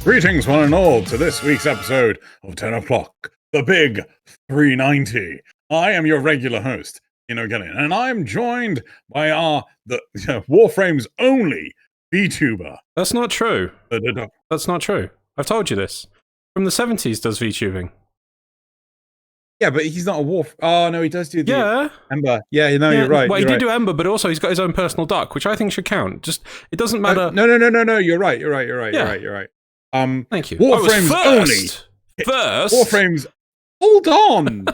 Greetings, one and all, to this week's episode of Tenno Clock, the big 390. I am your regular host, Xeno, and I am joined by the Warframe's only VTuber. That's not true. That's not true. I've told you this. From the 70s does VTubing. Yeah, but he's not a Oh, no, he does do the Ember. Yeah, you're right. Well, he did do Ember, but also he's got his own personal duck, which I think should count. Just, it doesn't matter. No, you're right. You're right. Thank you. Warframe's only. Warframe's. Hold on.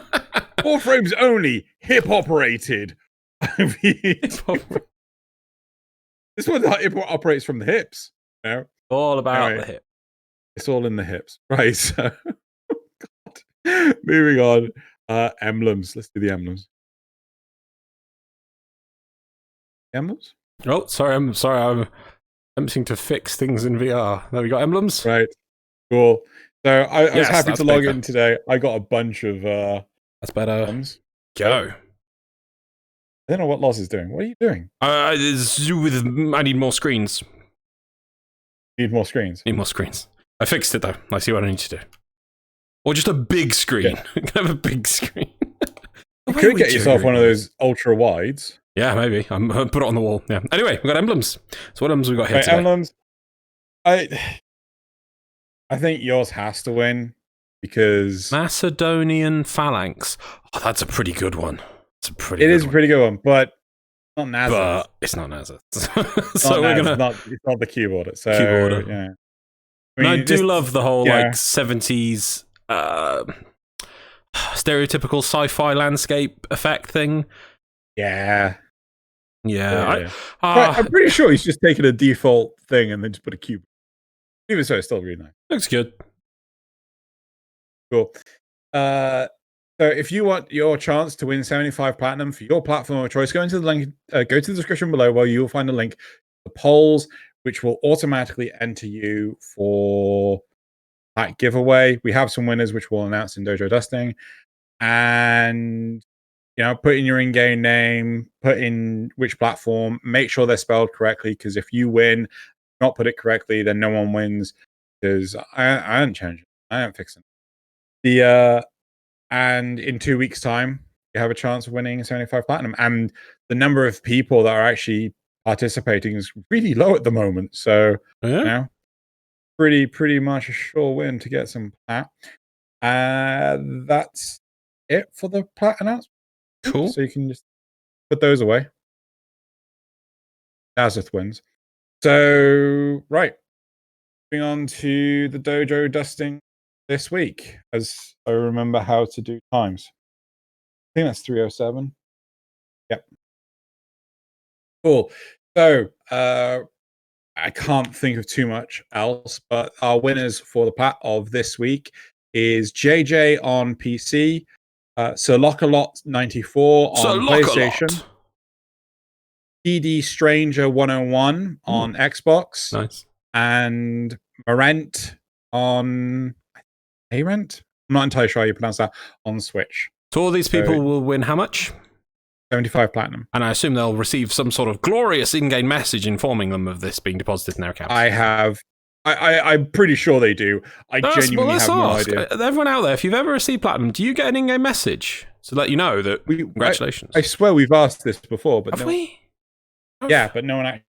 Warframe's only hip-operated. This one operates from the hips. You know? All about the hip. It's all in the hips. Right, so... God. Moving on. Emblems. Let's do the emblems. Emblems? Oh, sorry. I'm attempting to fix things in VR. There we go. Emblems. Right. Cool. So I was happy to log in today. I got a bunch of that's better. Emblems. Go. I don't know what Loz is doing. What are you doing? I need more screens. Need more screens? Need more screens. I fixed it though. I see what I need to do. Or just a big screen. Yeah. Have a big screen. You could get yourself one of those ultra wides. Yeah, maybe. I'm put it on the wall. Yeah. Anyway, we got emblems. So what emblems we got here today? Emblems. I think yours has to win because Macedonian Phalanx. Oh, that's a pretty good one. It is a pretty good one, but not Nazareth. But it's not Nazareth. So we're gonna. It's not the cube order. So cube order. Yeah. I do love the whole like 70s stereotypical sci-fi landscape effect thing. Yeah. I'm pretty sure he's just taken a default thing and then just put a cube. Even so, it's still really nice. Looks good. Cool. So if you want your chance to win 75 platinum for your platform of choice, go into the link. Go to the description below where you will find a link to the polls, which will automatically enter you for that giveaway. We have some winners, which we'll announce in Dojo Dusting, and put in your in-game name, put in which platform, make sure they're spelled correctly, because if you win, not put it correctly, then no one wins, because I haven't changed it. I haven't fixed it. And in 2 weeks' time, you have a chance of winning 75 platinum. And the number of people that are actually participating is really low at the moment. So, pretty much a sure win to get some plat. That's it for the plat announcement. Cool. So you can just put those away. Nazareth wins. So, right. Moving on to the Dojo Dusting this week, as I remember how to do times. I think that's 307. Yep. Cool. So, I can't think of too much else, but our winners for the plat of this week is JJ on PC, Sir Lockalot 94 on PlayStation, PD Stranger 101 on Xbox, nice, and Marent on Arent? I'm not entirely sure how you pronounce that, on Switch. So all these people will win how much? 75 platinum. And I assume they'll receive some sort of glorious in-game message informing them of this being deposited in their accounts. I'm pretty sure they do. I genuinely have no idea. Everyone out there, if you've ever received platinum, do you get an in-game message to let you know that congratulations? I swear we've asked this before, but have we? Yeah, but no one actually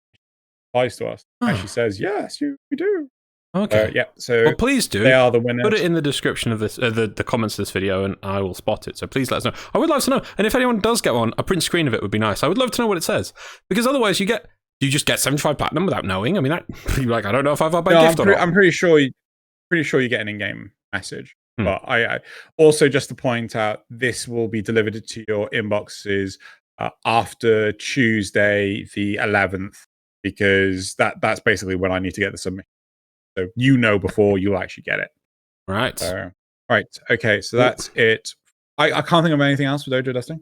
replies to us. Actually says, yes, you do. Okay. So please do. They are the winners. Put it in the description of this, the comments of this video, and I will spot it. So please let us know. I would love to know. And if anyone does get one, a print screen of it would be nice. I would love to know what it says, because otherwise you just get 75 platinum without knowing. I mean, you're like, I don't know if I've had my gift or not. I'm pretty sure you get an in-game message. But I also, just to point out, this will be delivered to your inboxes after Tuesday the 11th, because that's basically when I need to get the submission. So before you'll actually get it. Right. Right. Okay, so that's it. I can't think of anything else with Dojo Dusting.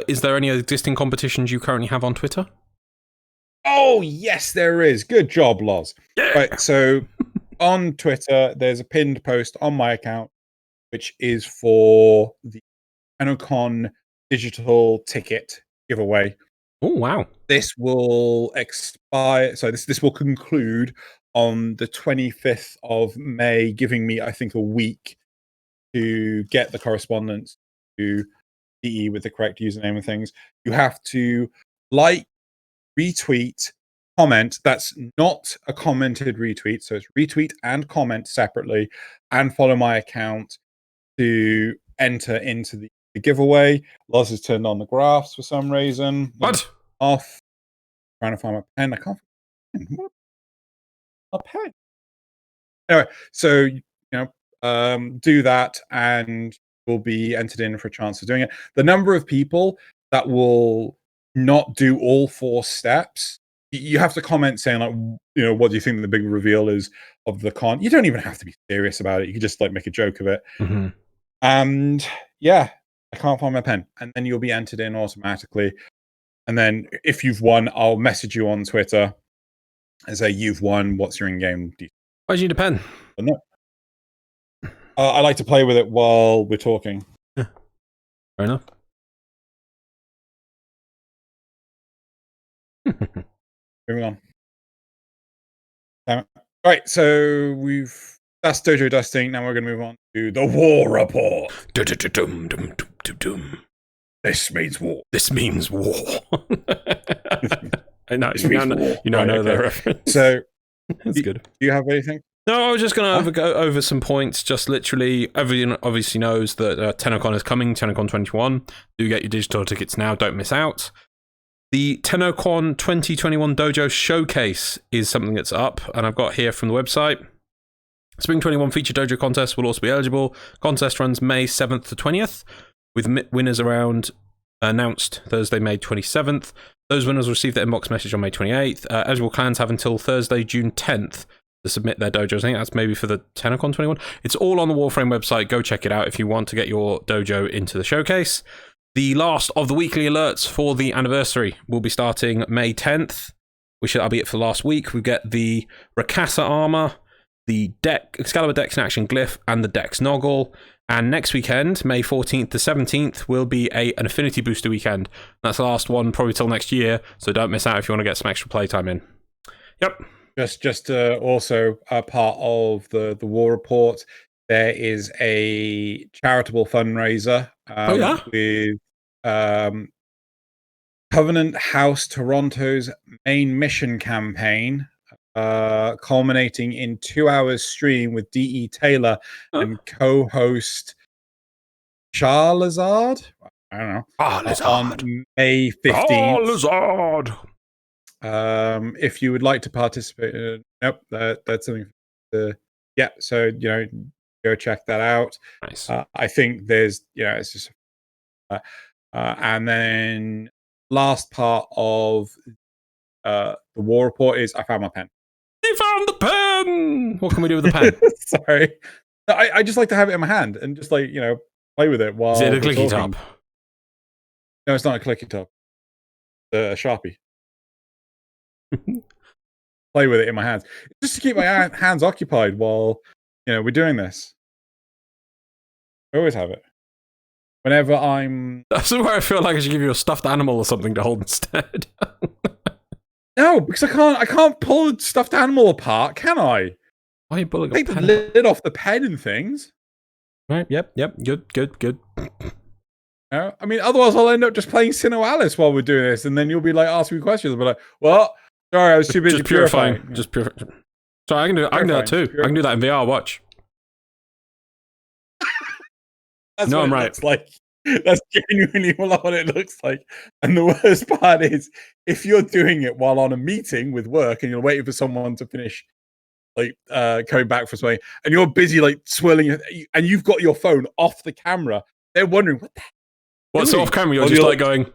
Is there any existing competitions you currently have on Twitter? Oh, yes, there is. Good job, Loz. Yeah. Right, so on Twitter, there's a pinned post on my account, which is for the TennoCon digital ticket giveaway. Oh, wow. This will expire. So this will conclude on the 25th of May, giving me, I think, a week to get the correspondence to DE with the correct username and things. You have to like, retweet, comment. That's not a commented retweet, so it's retweet and comment separately, and follow my account to enter into the giveaway. Loz has turned on the graphs for some reason. What? Off. Trying to find my pen. I can't find a pen. Anyway, so do that, and will be entered in for a chance of doing it. The number of people that will not do all 4 steps, you have to comment saying, like, what do you think the big reveal is of the con? You don't even have to be serious about it. You can just like make a joke of it. Mm-hmm. And yeah, I can't find my pen. And then you'll be entered in automatically. And then if you've won, I'll message you on Twitter and say, you've won. What's your in-game? Why do you need a pen? But no. I like to play with it while we're talking. Yeah. Fair enough. Moving on. All right, so that's Dojo Dusting. Now we're going to move on to the War Report. This means war. This means war. I know. You know the reference. So that's good. Do you have anything? No, I was just going to go over some points. Just literally, everyone obviously knows that TennoCon is coming, TennoCon 21. Do get your digital tickets now. Don't miss out. The TennoCon 2021 Dojo Showcase is something that's up, and I've got here from the website. Spring 21 Feature Dojo Contest will also be eligible. Contest runs May 7th to 20th, with winners announced Thursday, May 27th. Those winners will receive their inbox message on May 28th. Eligible clans have until Thursday, June 10th to submit their dojos. I think that's maybe for the TennoCon 21. It's all on the Warframe website. Go check it out if you want to get your dojo into the showcase. The last of the weekly alerts for the anniversary will be starting May 10th. That'll be it for last week. We get the Rakasa armor, the Excalibur Dex in Action glyph, and the Dex Noggle. And next weekend, May 14th to 17th, will be an Affinity Booster weekend. That's the last one, probably till next year. So don't miss out if you want to get some extra playtime in. Yep. Just also a part of the War Report, there is a charitable fundraiser with Covenant House Toronto's main mission campaign, culminating in 2 hours stream with D.E. Taylor and co-host Charizard. I don't know. On May 15th. If you would like to participate, that's something. So go check that out. Nice. I think there's it's just and then last part of the War Report is I found my pen. You found the pen. What can we do with the pen? Sorry, I just like to have it in my hand and just play with it while. Is it a clicky top? No, it's not a clicky top. A Sharpie. Play with it in my hands just to keep my hands occupied while we're doing this. I always have it whenever I'm. That's where I feel like I should give you a stuffed animal or something to hold instead. No, because I can't pull a stuffed animal apart, can I? Why are you pulling Take the lid off the pen and things. Right. Yep. Good. No, I mean, otherwise I'll end up just playing Xeno Alice while we're doing this, and then you'll be like asking me questions. I'll be like, "What? Sorry, I was too busy just purifying." Just purifying. Sorry, I can do that too. I can do that in VR. Watch. That's what I'm right. Looks like. That's genuinely what it looks like. And the worst part is, if you're doing it while on a meeting with work and you're waiting for someone to finish, coming back from something, and you're busy swirling, and you've got your phone off the camera, they're wondering what the. What's off camera? You're just going.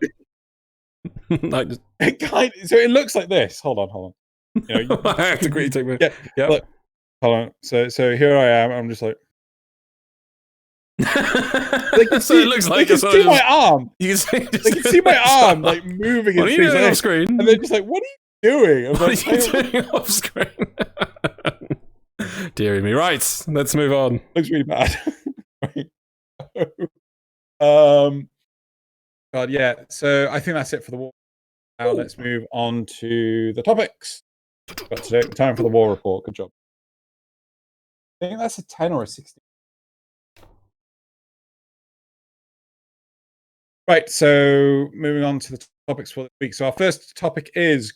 So it looks like this. Hold on. I have to agree. Yeah. Look, hold on. So here I am. I'm just like. So it looks like you can see my arm. You can see my arm moving. What are you doing off screen? And they're just like, "What are you doing?" What are you doing off screen? Deary me. Right, let's move on. Looks really bad. God, yeah. So I think that's it for the war. Now let's move on to the topics. Got today. Time for the war report. Good job. I think that's a 10 or a 16. Right, so moving on to the topics for this week. So our first topic is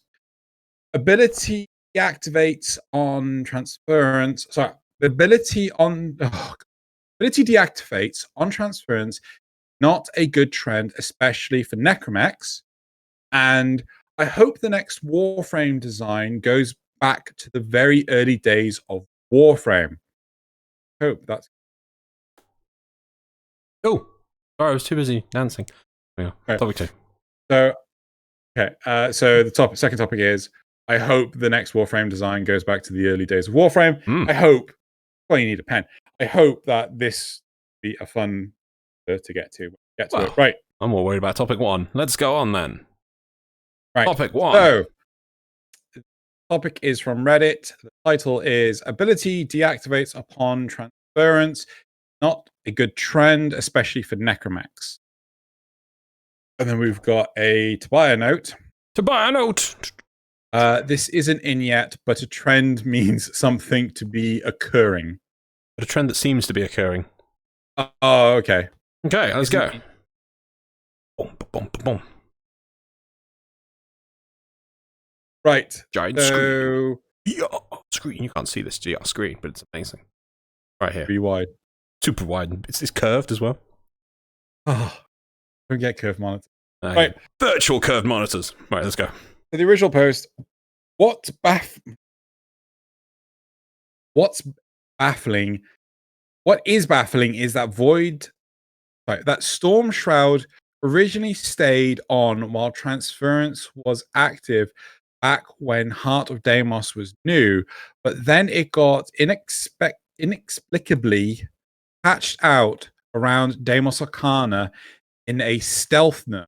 ability deactivates on transference. Sorry, the ability deactivates on transference. Not a good trend, especially for Necromechs. And I hope the next Warframe design goes back to the very early days of Warframe. Hope that's. Oh, sorry, I was too busy dancing. Yeah, okay. Topic 2. So, okay. So the second topic is: I hope the next Warframe design goes back to the early days of Warframe. I hope. Well, you need a pen. I hope that this be a fun to get to. It. Right. I'm more worried about topic 1. Let's go on then. Right. Topic 1. So, the topic is from Reddit. The title is Ability Deactivates Upon Transference. Not a good trend, especially for Necromechs. And then we've got a Tobiah note. This isn't in yet, but a trend means something to be occurring. But a trend that seems to be occurring. Oh, okay. Okay, let's go. Boom, boom, boom, boom. Right. Giant screen. Yeah, screen. You can't see this GR screen, but it's amazing. Right here. Pretty wide. Super wide. It's curved as well. Oh, don't get curved monitors. Right. Virtual curved monitors. Right, let's go. So the original post. What's baffling? What is baffling is that that Storm Shroud originally stayed on while Transference was active back when Heart of Deimos was new, but then it got inexplicably patched out around Deimos Arcana in a stealth nerf.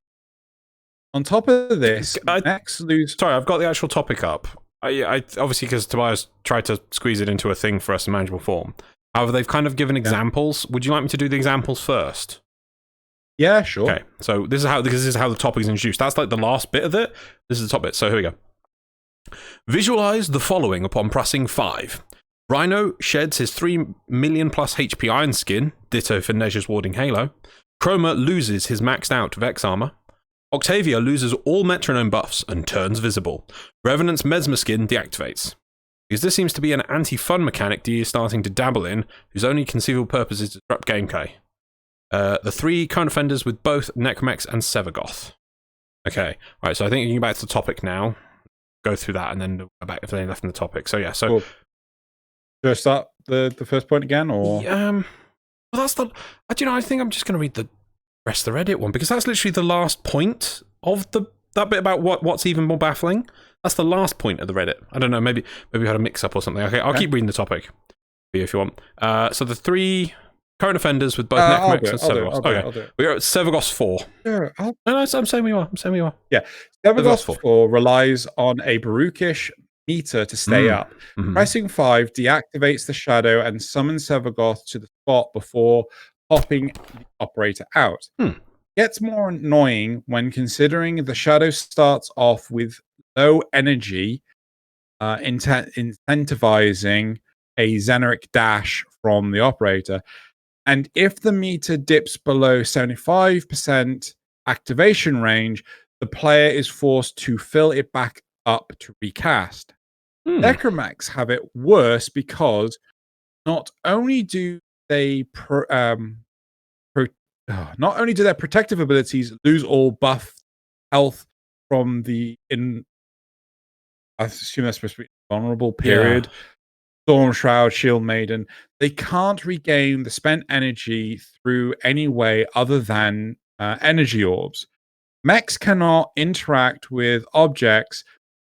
On top of this, Max lose. Sorry, I've got the actual topic up. I obviously, because Tobias tried to squeeze it into a thing for us in manageable form. However, they've kind of given examples. Would you like me to do the examples first? Yeah, sure. Okay, so this is how the topic is introduced. That's like the last bit of it. This is the top bit. So here we go. Visualize the following upon pressing 5. Rhino sheds his 3 million plus HP Iron Skin, ditto for Nezha's Warding Halo. Chroma loses his maxed out Vex armor. Octavia loses all metronome buffs and turns visible. Revenant's Mesmer Skin deactivates. Because this seems to be an anti-fun mechanic D is starting to dabble in, whose only conceivable purpose is to disrupt gameplay. The 3 current offenders with both Necromechs and Sevagoth. Okay, right, so I think you can get back to the topic now. Go through that and then go back if they left in the topic. So yeah, so... Cool. Should I start the first point again, or...? Well, that's the... I think I'm just going to read the rest of the Reddit one, because that's literally the last point of that bit about what's even more baffling. That's the last point of the Reddit. I don't know, maybe we had a mix-up or something. Okay, I'll keep reading the topic for you if you want. So the 3 current offenders with both Necromechs and Sevagoth. Okay, we're at Sevagoth 4. Sure, no, I'm saying we are. Yeah, Sevagoth 4 relies on a Baruchish meter to stay up. Pressing 5 deactivates the shadow and summons Sevagoth to the spot before popping the operator out. Gets more annoying when considering the shadow starts off with low energy, incentivizing a Xenoric dash from the operator. And if the meter dips below 75% activation range, the player is forced to fill it back up to recast. Necromechs have it worse because not only do their protective abilities lose all buff health from the I assume that's supposed to be vulnerable period. Storm Shroud, Shield Maiden, they can't regain the spent energy through any way other than energy orbs. Mechs cannot interact with objects,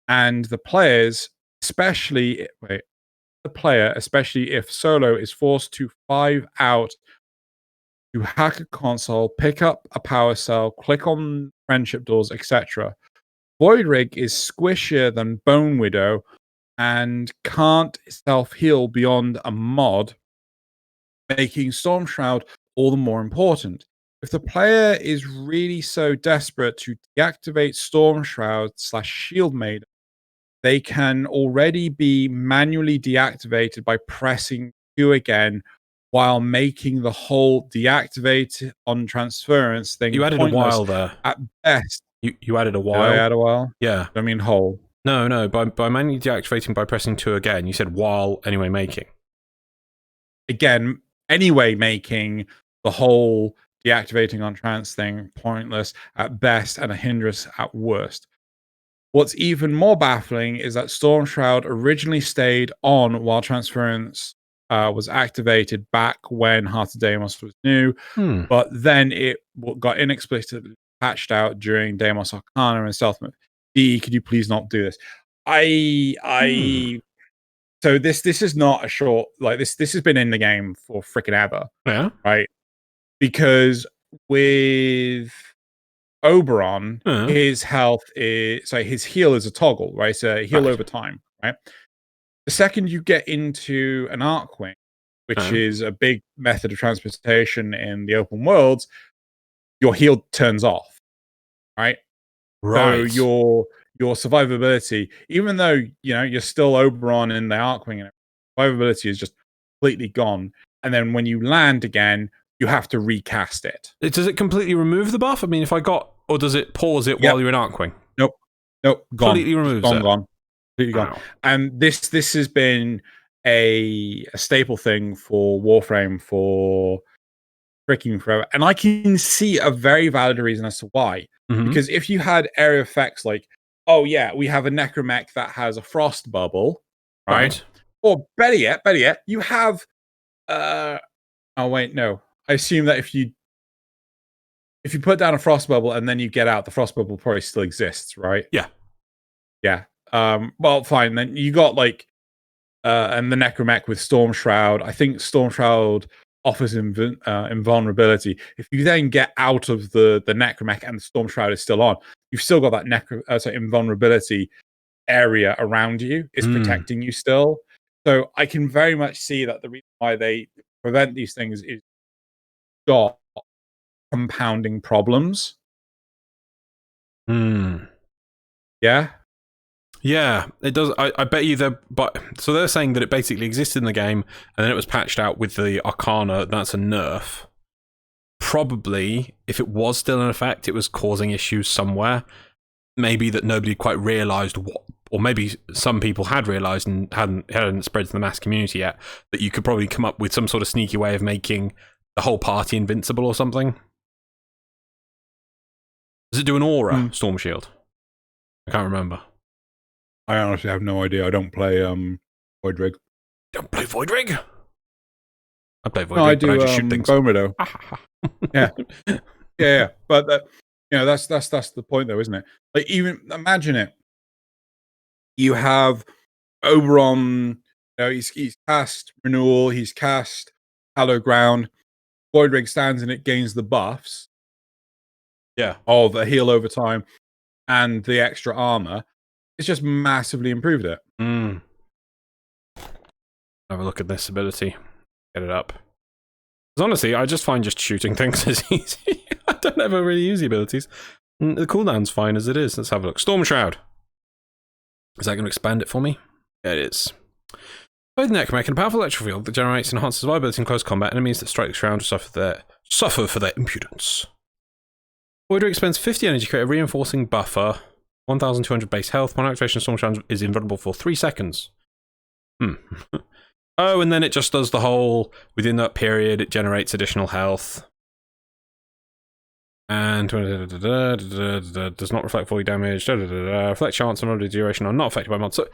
and the players, especially if solo, is forced to 5 out to hack a console, pick up a power cell, click on friendship doors, etc. Void Rig is squishier than Bone Widow and can't self-heal beyond a mod, making Storm Shroud all the more important. If the player is really so desperate to deactivate Storm Shroud / Shield Maiden, they can already be manually deactivated by pressing Q again while making the whole deactivate on transference thing You added pointless a while there. at best. You added a Did while. I add a while? Yeah. I mean whole. No. By manually deactivating by pressing 2 again, you said while anyway making. Again, anyway making the whole deactivating on trans thing pointless at best and a hindrance at worst. What's even more baffling is that Storm Shroud originally stayed on while transference was activated back when Heart of Deimos was new, but then it got inexplicably patched out during Deimos Arcana and Stealth Mode. D, could you please not do this? So this is not a short, like this has been in the game for freaking ever. Yeah. Right? Because with Oberon, his health is his heal is a toggle, right? So heal over time, right? The second you get into an Arcwing, which is a big method of transportation in the open worlds, your heal turns off, right? So your survivability, even though you're still Oberon in the Arcwing, and survivability is just completely gone. And then when you land again, you have to recast it. Does it completely remove the buff? I mean, or does it pause it while you're in Arcwing? Nope, gone. Completely removes it. Gone. Completely gone. And this has been a staple thing for Warframe for freaking forever. And I can see a very valid reason as to why. Because if you had area effects like, oh yeah, we have a necromech that has a frost bubble, right? Or better yet, you have oh wait, no. I assume that if you put down a frost bubble and then you get out, the frost bubble probably still exists, right? Yeah. Well, fine. Then you got and the necromech with Storm Shroud. I think Storm Shroud offers invulnerability. If you then get out of the necromech and the Storm Shroud is still on, you've still got that invulnerability area around you. It's protecting you still. So I can very much see that the reason why they prevent these things is stop compounding problems. Yeah, it does. I bet you so they're saying that it basically existed in the game and then it was patched out with the Arcana. That's a nerf. Probably, if it was still in effect, it was causing issues somewhere. Maybe that nobody quite realized what, or maybe some people had realized and hadn't spread to the mass community yet, that you could probably come up with some sort of sneaky way of making the whole party invincible or something. Does it do an aura storm shield? I can't remember. I honestly have no idea. I don't play Void Rig. Don't play Void Rig? I play Void Rig, I do, but I just shoot things. Bone Widow. yeah. But that's the point, though, isn't it? Like, even imagine it. You have Oberon. He's cast Renewal. He's cast Hallowed Ground. Void Rig stands and it gains the buffs. Of a heal over time and the extra armor. It's just massively improved it. Have a look at this ability. Get it up. Because honestly, I just find just shooting things is easy. I don't ever really use the abilities. The cooldown's fine as it is. Let's have a look. Storm Shroud. Is that going to expand it for me? Yeah, it is. Both necromech and a powerful electrical field that generates enhanced survivability in close combat. Enemies that strike the shroud suffer for their impudence. Void Rig spends 50 energy to create a reinforcing buffer. 1,200 base health. One activation of Storm Shroud is invulnerable for 3 seconds. Oh, and then it just does the whole, within that period, it generates additional health. And does not reflect void damage. Reflect chance and duration are not affected by mods. So,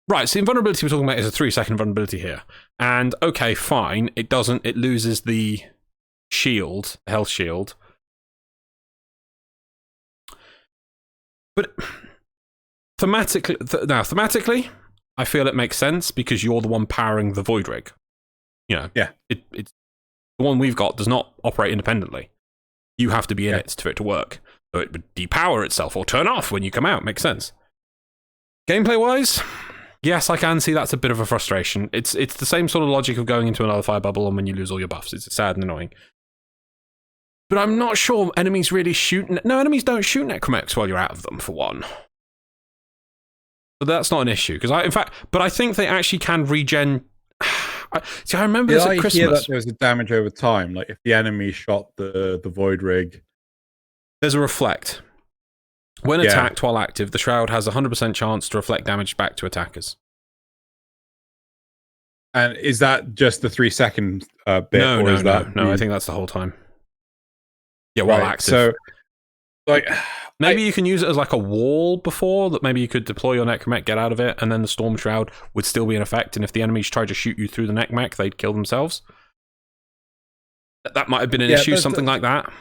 right, so the invulnerability we're talking about is a 3-second vulnerability here. And okay, fine, it loses the shield, the health shield. But thematically, I feel it makes sense because you're the one powering the Void Rig. It's the one we've got does not operate independently. You have to be in it for it to work. So it would depower itself or turn off when you come out. Makes sense. Gameplay-wise, yes, I can see that's a bit of a frustration. It's the same sort of logic of going into another fire bubble and when you lose all your buffs. It's sad and annoying. But I'm not sure enemies really shoot... No, enemies don't shoot necromechs while you're out of them, for one. But that's not an issue because I think they actually can regen. I remember this at Christmas. Hear that there was a damage over time, like if the enemy shot the void rig. There's a reflect. When attacked while active, the shroud has a 100% chance to reflect damage back to attackers. And is that just the 3 second bit? No, or is that I think that's the whole time. Yeah, while active. So, like, maybe you can use it as like a wall before, that maybe you could deploy your necromech, get out of it, and then the storm shroud would still be in effect, and if the enemies tried to shoot you through the necromech, they'd kill themselves. That might have been an issue, something like that.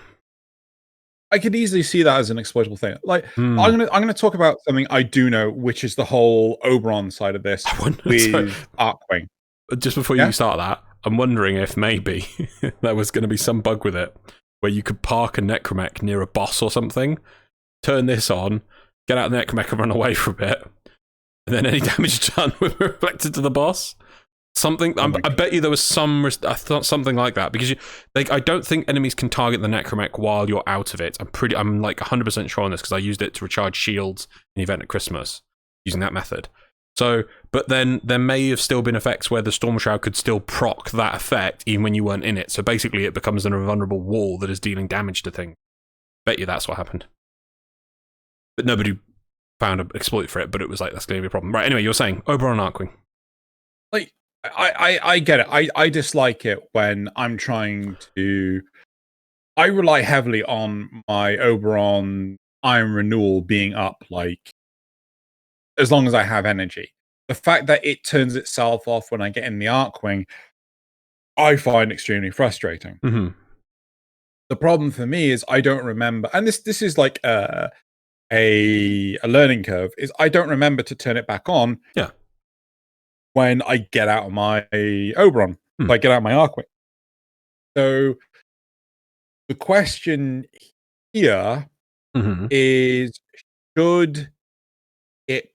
I could easily see that as an exploitable thing. Like, I'm gonna talk about something I do know, which is the whole Oberon side of this with Arcwing. Just before you start that, I'm wondering if maybe there was going to be some bug with it where you could park a necromech near a boss or something, turn this on, get out the necromech and run away for a bit, and then any damage done will be reflected to the boss. Something. I bet you there was something like that because I don't think enemies can target the necromech while you're out of it. I'm like 100% sure on this because I used it to recharge shields in the event at Christmas using that method. So, but then there may have still been effects where the Storm Shroud could still proc that effect even when you weren't in it. So basically it becomes an invulnerable wall that is dealing damage to things. Bet you that's what happened. But nobody found an exploit for it, but it was like, that's going to be a problem. Right, anyway, you're saying Oberon and Arcwing. Like, I get it. I dislike it when I'm trying to... I rely heavily on my Oberon Iron Renewal being up, like, as long as I have energy. The fact that it turns itself off when I get in the Arcwing, I find extremely frustrating. Mm-hmm. The problem for me is I don't remember, and this is like a learning curve, is I don't remember to turn it back on when I get out of my Oberon, if I get out of my Arcwing. So the question here is, should it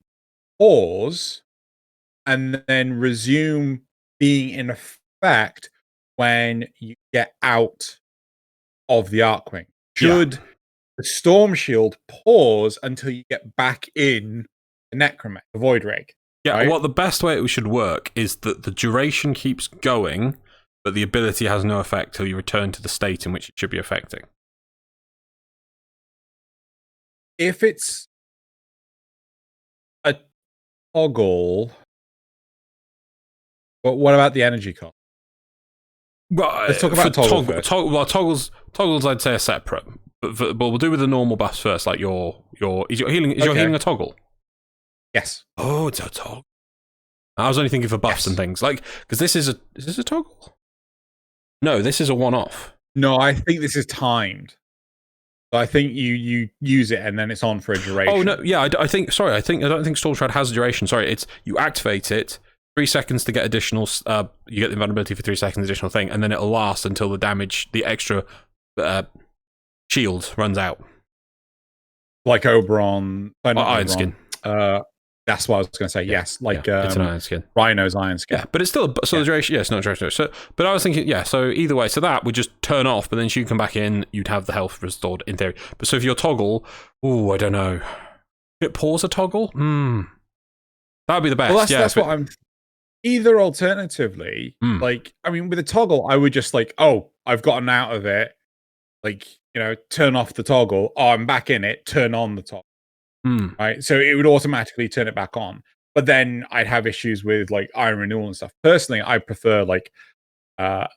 pause and then resume being in effect when you get out of the Arcwing? Should the Storm Shield pause until you get back in the Necromech, the Void Rig? Yeah, right? Well, the best way it should work is that the duration keeps going, but the ability has no effect till you return to the state in which it should be affecting. If it's a toggle, but what about the energy cost? Well, let's talk about toggle first. Toggles I'd say are separate, but we'll do with the normal buffs first. Like your your healing a toggle? Yes. Oh, it's a toggle. I was only thinking for buffs and things, like, because is this a toggle? No, this is a one-off. No, I think this is timed. So I think you use it and then it's on for a duration. Oh no, yeah, I don't think Storm Shroud has a duration. Sorry, it's you activate it. 3 seconds to get additional, you get the invulnerability for 3 seconds additional thing, and then it'll last until the extra shield runs out. Like Oberon, Iron Skin. That's what I was going to say. Yes, like it's an Iron Skin. Rhino's Iron Skin. Yeah, but it's still the duration. Yeah, it's not duration. So, but I was thinking, so either way, so that would just turn off, but then she come back in. You'd have the health restored in theory. But so if your toggle, I don't know, could it pause a toggle? That would be the best. Well, that's what I'm. Either alternatively, like, I mean, with a toggle, I would just like, I've gotten out of it, like, turn off the toggle. Oh, I'm back in it. Turn on the toggle. Right, so it would automatically turn it back on. But then I'd have issues with like Iron Renewal and stuff. Personally, I prefer like a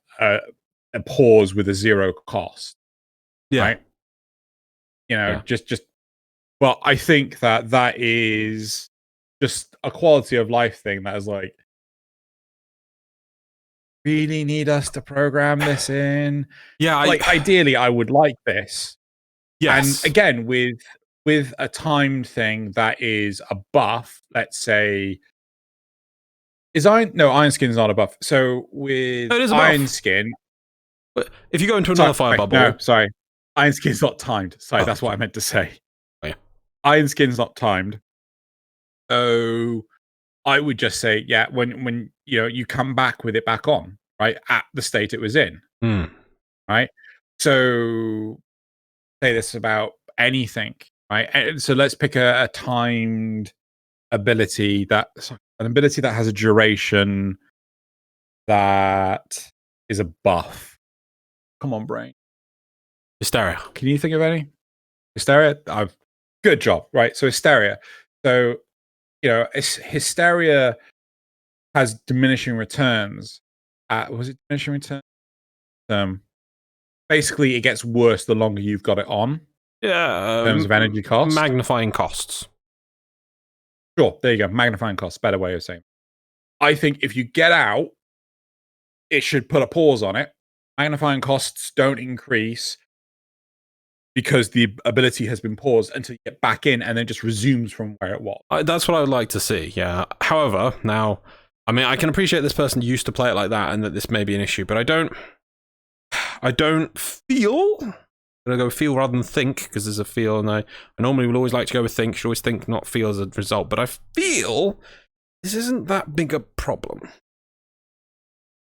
pause with a 0 cost. Yeah. Right. Just. But I think that is just a quality of life thing that is like, really need us to program this in. Yeah, ideally I would like this. Yes. And again, with a timed thing that is a buff, let's say, Iron Skin's not a buff. So with Iron Skin, but if you go into another fire bubble, no, sorry, Iron Skin's not timed. Sorry, that's what I meant to say. Oh, yeah. Iron Skin's not timed. So I would just say, when you come back with it back on, right, at the state it was in, right. So say this about anything, right. And so let's pick a timed ability that has a duration that is a buff. Come on, brain. Hysteria. Can you think of any? Hysteria? Good job. Right. So Hysteria. So, Hysteria has diminishing returns. Was it diminishing returns? Basically, it gets worse the longer you've got it on. Yeah. In terms of energy costs. Magnifying costs. Sure. There you go. Magnifying costs. Better way of saying it. I think if you get out, it should put a pause on it. Magnifying costs don't increase because the ability has been paused until you get back in and then just resumes from where it was. That's what I would like to see, yeah. However, now, I mean, I can appreciate this person used to play it like that and that this may be an issue, but I don't feel... I'm going to go feel rather than think, because there's a feel, and I normally will always like to go with think, should always think, not feel as a result, but I feel this isn't that big a problem. I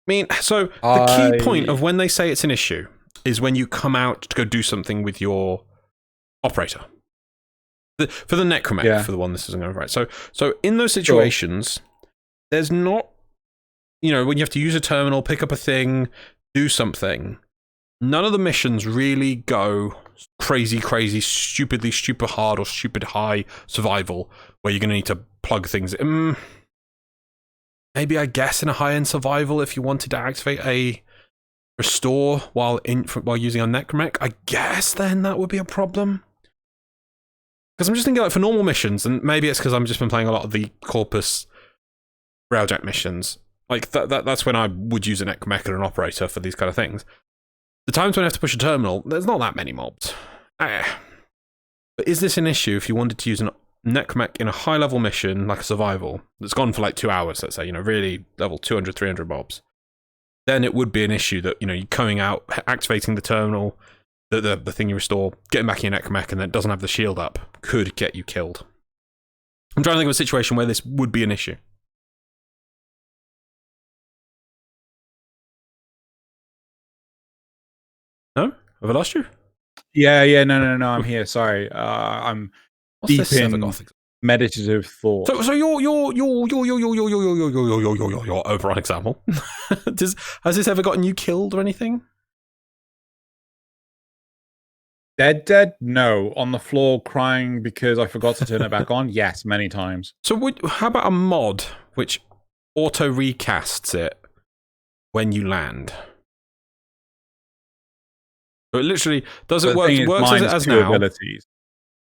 mean, so the key point of when they say it's an issue is when you come out to go do something with your operator. For the necromech, for the one this isn't going to write. So in those situations, there's not, when you have to use a terminal, pick up a thing, do something, none of the missions really go crazy, stupidly super hard or stupid high survival while you're going to need to plug things in. Maybe, I guess, in a high-end survival, if you wanted to activate a restore while using a necromech, I guess then that would be a problem. Because I'm just thinking, like, for normal missions, and maybe it's because I've just been playing a lot of the Corpus Railjack missions, like, that's when I would use a necromech and an operator for these kind of things. The times when I have to push a terminal, there's not that many mobs. But is this an issue if you wanted to use an necromech in a high-level mission, like a survival, that's gone for like 2 hours, let's say, really level 200, 300 mobs, then it would be an issue that, you're coming out, activating the terminal, the thing you restore, getting back in your necromech, and then it doesn't have the shield up, could get you killed. I'm trying to think of a situation where this would be an issue. No? Have I lost you? Yeah, no, I'm here. Sorry. I'm deep in meditative thought. So your overrun example. Has this ever gotten you killed or anything? Dead? No. On the floor crying because I forgot to turn it back on? Yes, many times. So how about a mod which auto recasts it when you land? So it literally does it work as it has now? Abilities.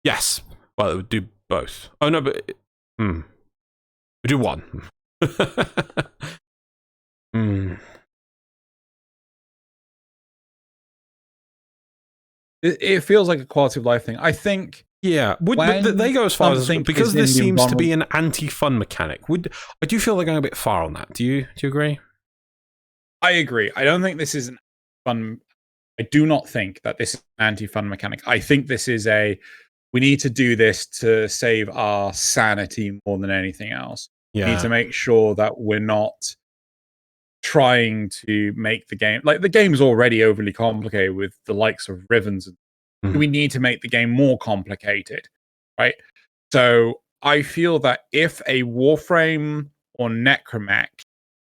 Yes. Well, it would do both. Oh no, but we do one. It feels like a quality of life thing. I think. Yeah, they go as far as because this seems to be an anti-fun mechanic. I do feel they're going a bit far on that. Do you agree? I agree. I don't think this is an fun. I do not think that this is an anti-fun mechanic. I think this is we need to do this to save our sanity more than anything else. Yeah. We need to make sure that we're not trying to make the game... Like, the game's already overly complicated with the likes of Rivens. We need to make the game more complicated, right? So I feel that if a Warframe or Necromech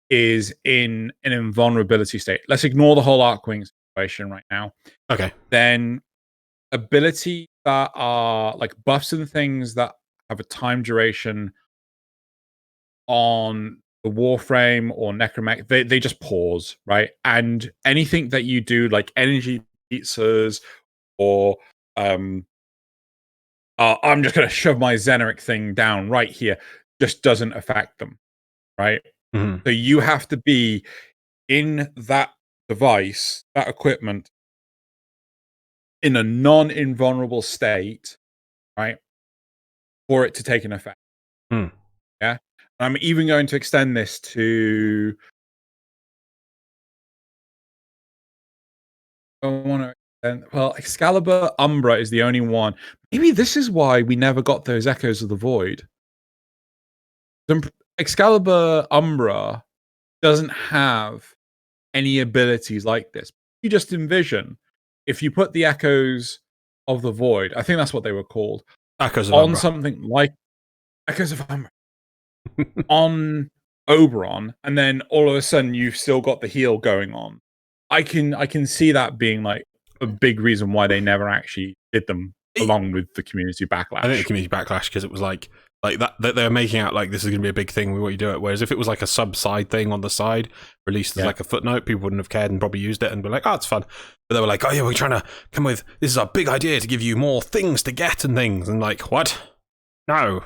is in an invulnerability state, let's ignore the whole Arcwing situation right now. Okay. Then ability that are like buffs and things that have a time duration on the Warframe or Necromech, they just pause, right? And anything that you do, like energy pizzas or I'm just going to shove my Xeneric thing down right here, just doesn't affect them, right? So you have to be in that device, that equipment, in a non-invulnerable state, right, for it to take an effect. Yeah? I'm even going to extend this to... Well, Excalibur Umbra is the only one. Maybe this is why we never got those Echoes of the Void. Excalibur Umbra doesn't have any abilities like this. You just envision if you put the Echoes of the Void, I think that's what they were called, Echoes of on Umbra. something like because if I'm on Oberon, and then all of a sudden you've still got the heal going on, I can see that being like a big reason why they never actually did them along with the community backlash. I think the community backlash because it was like that they're making out like this is going to be a big thing with what you do it. Whereas if it was like a side thing on the side, released as like a footnote, people wouldn't have cared and probably used it and be like, oh, it's fun. But they were like, oh yeah, we're trying to come with, this is our big idea to give you more things to get and things. And like, what? No.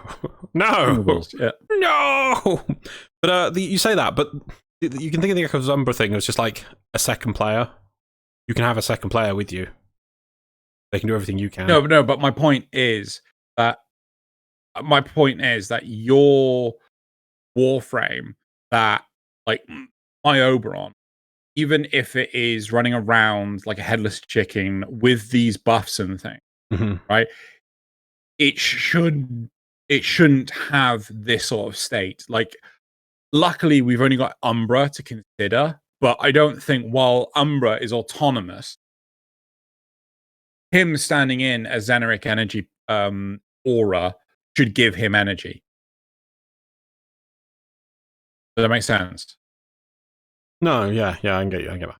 No. Yeah. No. But you say that, but you can think of the Echo Zumbra thing as just like a second player. You can have a second player with you. They can do everything you can. No, but my point is that your Warframe, that like my Oberon, even if it is running around like a headless chicken with these buffs and things, right? It shouldn't have this sort of state. Like, luckily, we've only got Umbra to consider, but I don't think while Umbra is autonomous, him standing in a Xenoric energy aura should give him energy. Does that make sense? No, yeah, I get that.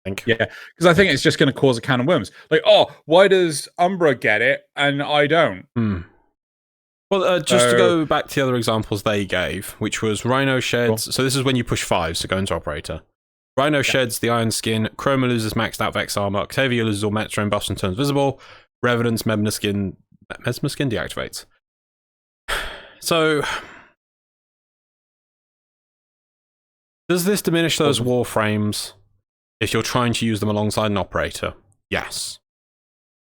Thank you. Yeah, because I think it's just going to cause a can of worms. Like, oh, why does Umbra get it and I don't? Well, just to go back to the other examples they gave, which was Rhino sheds. Cool. So this is when you push 5, so go into Operator. Rhino sheds the Iron Skin. Chroma loses maxed out Vex armor. Octavia loses all Metro and buffs and turns visible. Revenant's Mesmer Skin deactivates. So, does this diminish those Warframes if you're trying to use them alongside an Operator? Yes.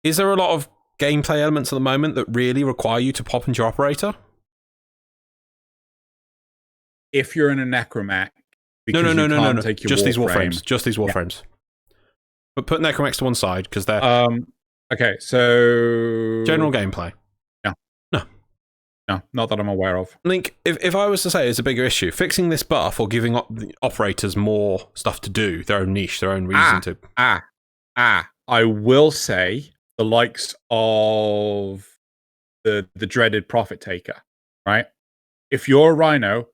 Is there a lot of gameplay elements at the moment that really require you to pop into your Operator? If you're in a Necromech, no. Just these Warframes. Just these Warframes. But put Necromechs to one side because they're okay. So general gameplay. No, not that I'm aware of. Link, if I was to say it's a bigger issue, fixing this buff or giving the operators more stuff to do, their own niche, their own reason to. I will say the likes of the dreaded Profit Taker, right? If you're a Rhino,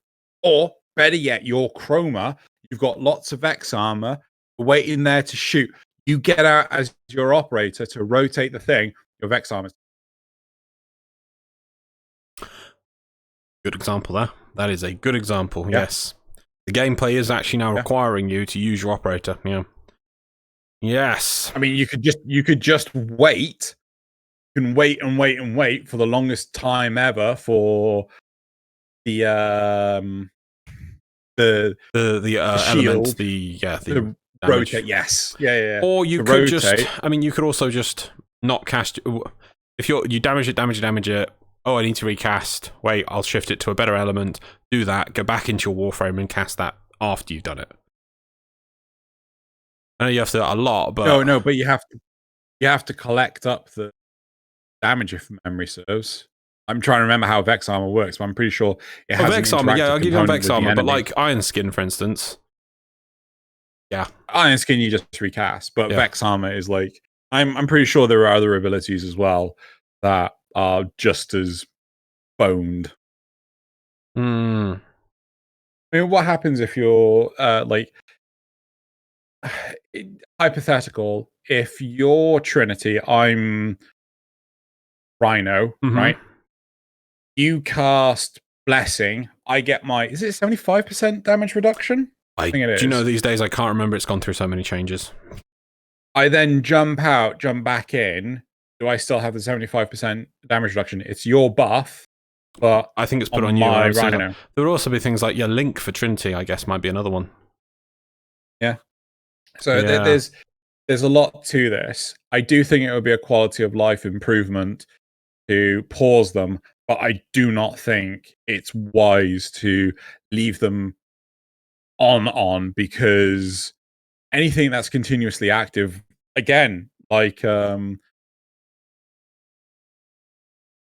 or better yet, you're Chroma, you've got lots of X armor waiting there to shoot. You get out as your operator to rotate the thing, your Vex armor. Good example there. That is a good example, yes. The gameplay is actually now requiring you to use your operator, Yes. I mean, you could just wait. You can wait and wait and wait for the longest time ever for the elements, shield, the rotate. Yes, yeah. Or you could just, you could also just not cast. If you damage it. Oh, I need to recast. Wait, I'll shift it to a better element. Do that. Go back into your Warframe and cast that after you've done it. I know you have to do that a lot, but no, but you have to collect up the damage if memory serves. I'm trying to remember how Vex armor works, but I'm pretty sure it has Vex armor. Yeah, I'll give you Vex armor, but like Iron Skin, for instance. Yeah, Iron Skin you just recast, but Vex armor is like I'm pretty sure there are other abilities as well that are just as boned. I mean, what happens if you're hypothetical? If you're Trinity, I'm Rhino, right? You cast Blessing. I get is it 75% damage reduction? I think it is. Do you know these days I can't remember? It's gone through so many changes. I then jump out, jump back in. Do I still have the 75% damage reduction? It's your buff, but I think it's put on you. My Rhino. There would also be things like Link for Trinity, I guess, might be another one. Yeah. So there's a lot to this. I do think it would be a quality of life improvement to pause them, but I do not think it's wise to leave them on because anything that's continuously active, again, like Iron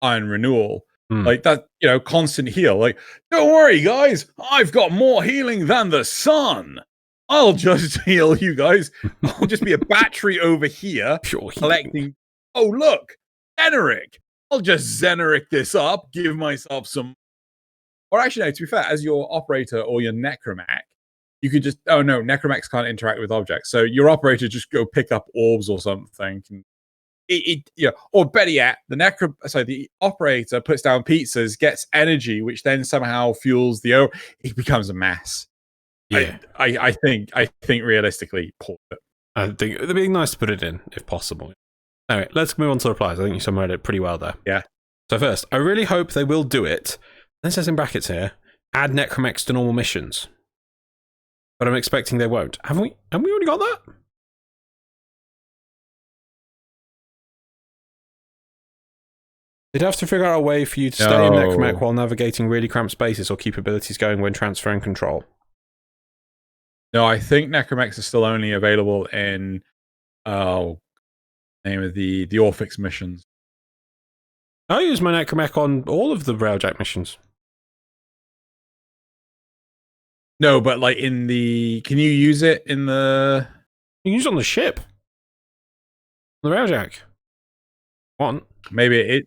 Renewal, like that, constant heal. Like, don't worry, guys, I've got more healing than the sun. I'll just heal you guys. I'll just be a battery over here collecting. Oh, look, Xenoric. I'll just Xenoric this up, give myself some Or actually, no, to be fair, as your operator or your necromech, you could just, oh no, necromechs can't interact with objects. So your operator just go pick up orbs or something. Or better yet, the operator puts down pizzas, gets energy, which then somehow fuels it becomes a mess. Yeah. I think realistically, I think it'd be nice to put it in, if possible. Anyway, let's move on to the replies. I think you summarized it pretty well there. Yeah. So first, I really hope they will do it. It says in brackets here, add necromechs to normal missions. But I'm expecting they won't. Have we already got that? They'd have to figure out a way for you to stay in necromech while navigating really cramped spaces or keep abilities going when transferring control. No, I think necromechs are still only available in name of the Orphix missions. I use my necromech on all of the Railjack missions. No, but like can you use it in the? You can use it on the ship. On the Railjack. What? Maybe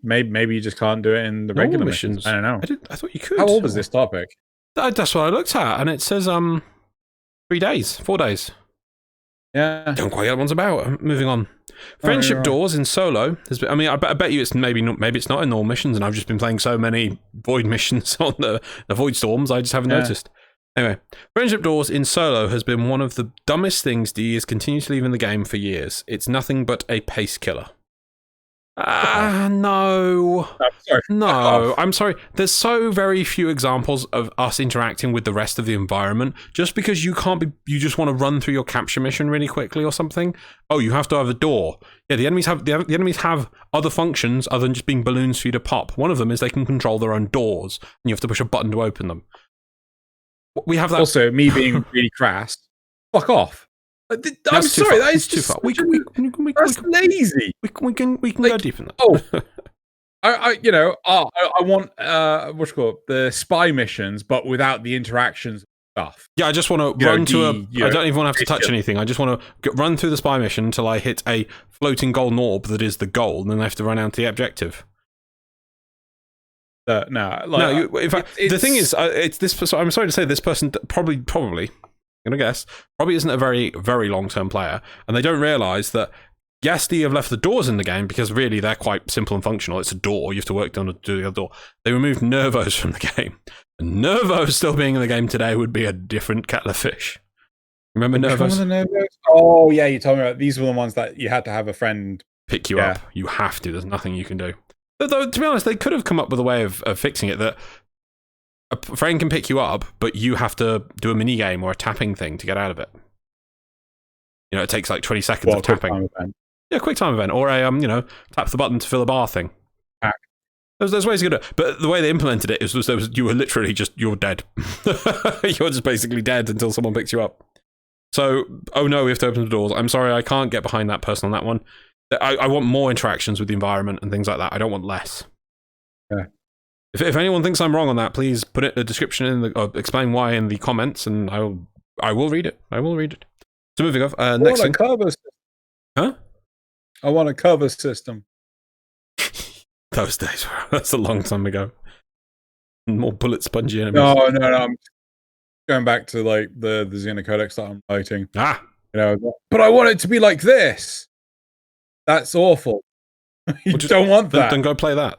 you just can't do it in the regular missions. I don't know. I thought you could. How old is this topic? That's what I looked at, and it says 4 days. Yeah. Don't quite get what one's about. Moving on. Friendship doors in solo. I bet you it's maybe it's not in all missions, and I've just been playing so many void missions on the void storms, I just haven't noticed. Anyway, friendship doors in solo has been one of the dumbest things DE has continued to leave in the game for years. It's nothing but a pace killer. No. No, I'm sorry. There's so very few examples of us interacting with the rest of the environment. Just because you just want to run through your capture mission really quickly or something. Oh, you have to have a door. Yeah, the enemies have other functions other than just being balloons for you to pop. One of them is they can control their own doors, and you have to push a button to open them. We have that. Also, me being really crass. Fuck off. I'm sorry, that is too far. That's lazy. We can go deep in that. Oh, I want what's it called, the spy missions, but without the interactions stuff. Yeah, I just want to run to I don't even want to have to touch anything. I just want to run through the spy mission until I hit a floating golden orb that is the goal, and then I have to run out to the objective. In fact, the thing is, it's this. So I'm sorry to say, this person probably. I'm gonna guess, probably isn't a very, very long-term player, and they don't realise that, yes, they have left the doors in the game, because really they're quite simple and functional. It's a door, you have to work down to do the other door. They removed Nervos from the game. And Nervos still being in the game today would be a different kettle of fish. Remember Nervos? Oh, yeah, you told me about. These were the ones that you had to have a friend pick you up. You have to, there's nothing you can do. Though, to be honest, they could have come up with a way of fixing it, that a friend can pick you up, but you have to do a mini game or a tapping thing to get out of it. It takes like 20 seconds of tapping. Quick time event, or a tap the button to fill a bar thing. There's ways to do it, but the way they implemented it was you were literally you're dead. You're just basically dead until someone picks you up. So, oh no, we have to open the doors. I'm sorry, I can't get behind that person on that one. I want more interactions with the environment and things like that. I don't want less. Yeah. If anyone thinks I'm wrong on that, please put it in the description or explain why in the comments, and I will read it. I will read it. So moving on. Next thing. Huh? I want a cover system. Those days that's a long time ago. More bullet spongy enemies. No. I'm going back to like the Xeno codex that I'm writing. But I want it to be like this. That's awful. You don't want that. Then go play that.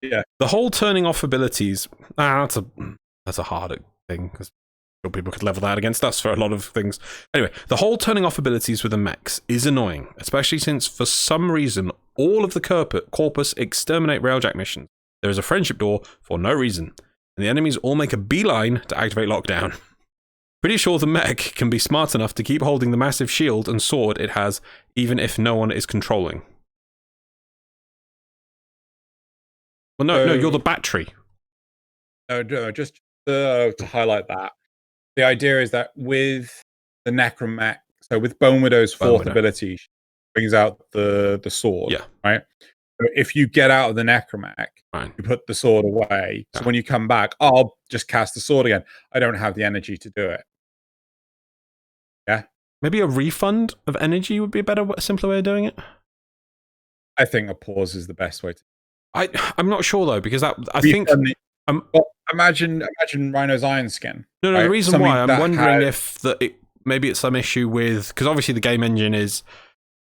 Yeah. The whole turning off abilities. That's a hard thing, because people could level that against us for a lot of things. Anyway, the whole turning off abilities with the mechs is annoying, especially since for some reason all of the Corpus exterminate Railjack missions. There is a friendship door for no reason, and the enemies all make a beeline to activate lockdown. Pretty sure the mech can be smart enough to keep holding the massive shield and sword it has, even if no one is controlling. Well, no, you're the battery. No, just to highlight that. The idea is that with the Necromech, so with Bone Widow's fourth ability, she brings out the sword. Yeah. Right? So if you get out of the Necromech, you put the sword away. So when you come back, I'll just cast the sword again. I don't have the energy to do it. Yeah. Maybe a refund of energy would be a simpler way of doing it. I think a pause is the best way to. I'm not sure though, because I think imagine Rhino's iron skin. No, right? the reason Something why I'm that wondering had- if maybe it's some issue with, because obviously the game engine is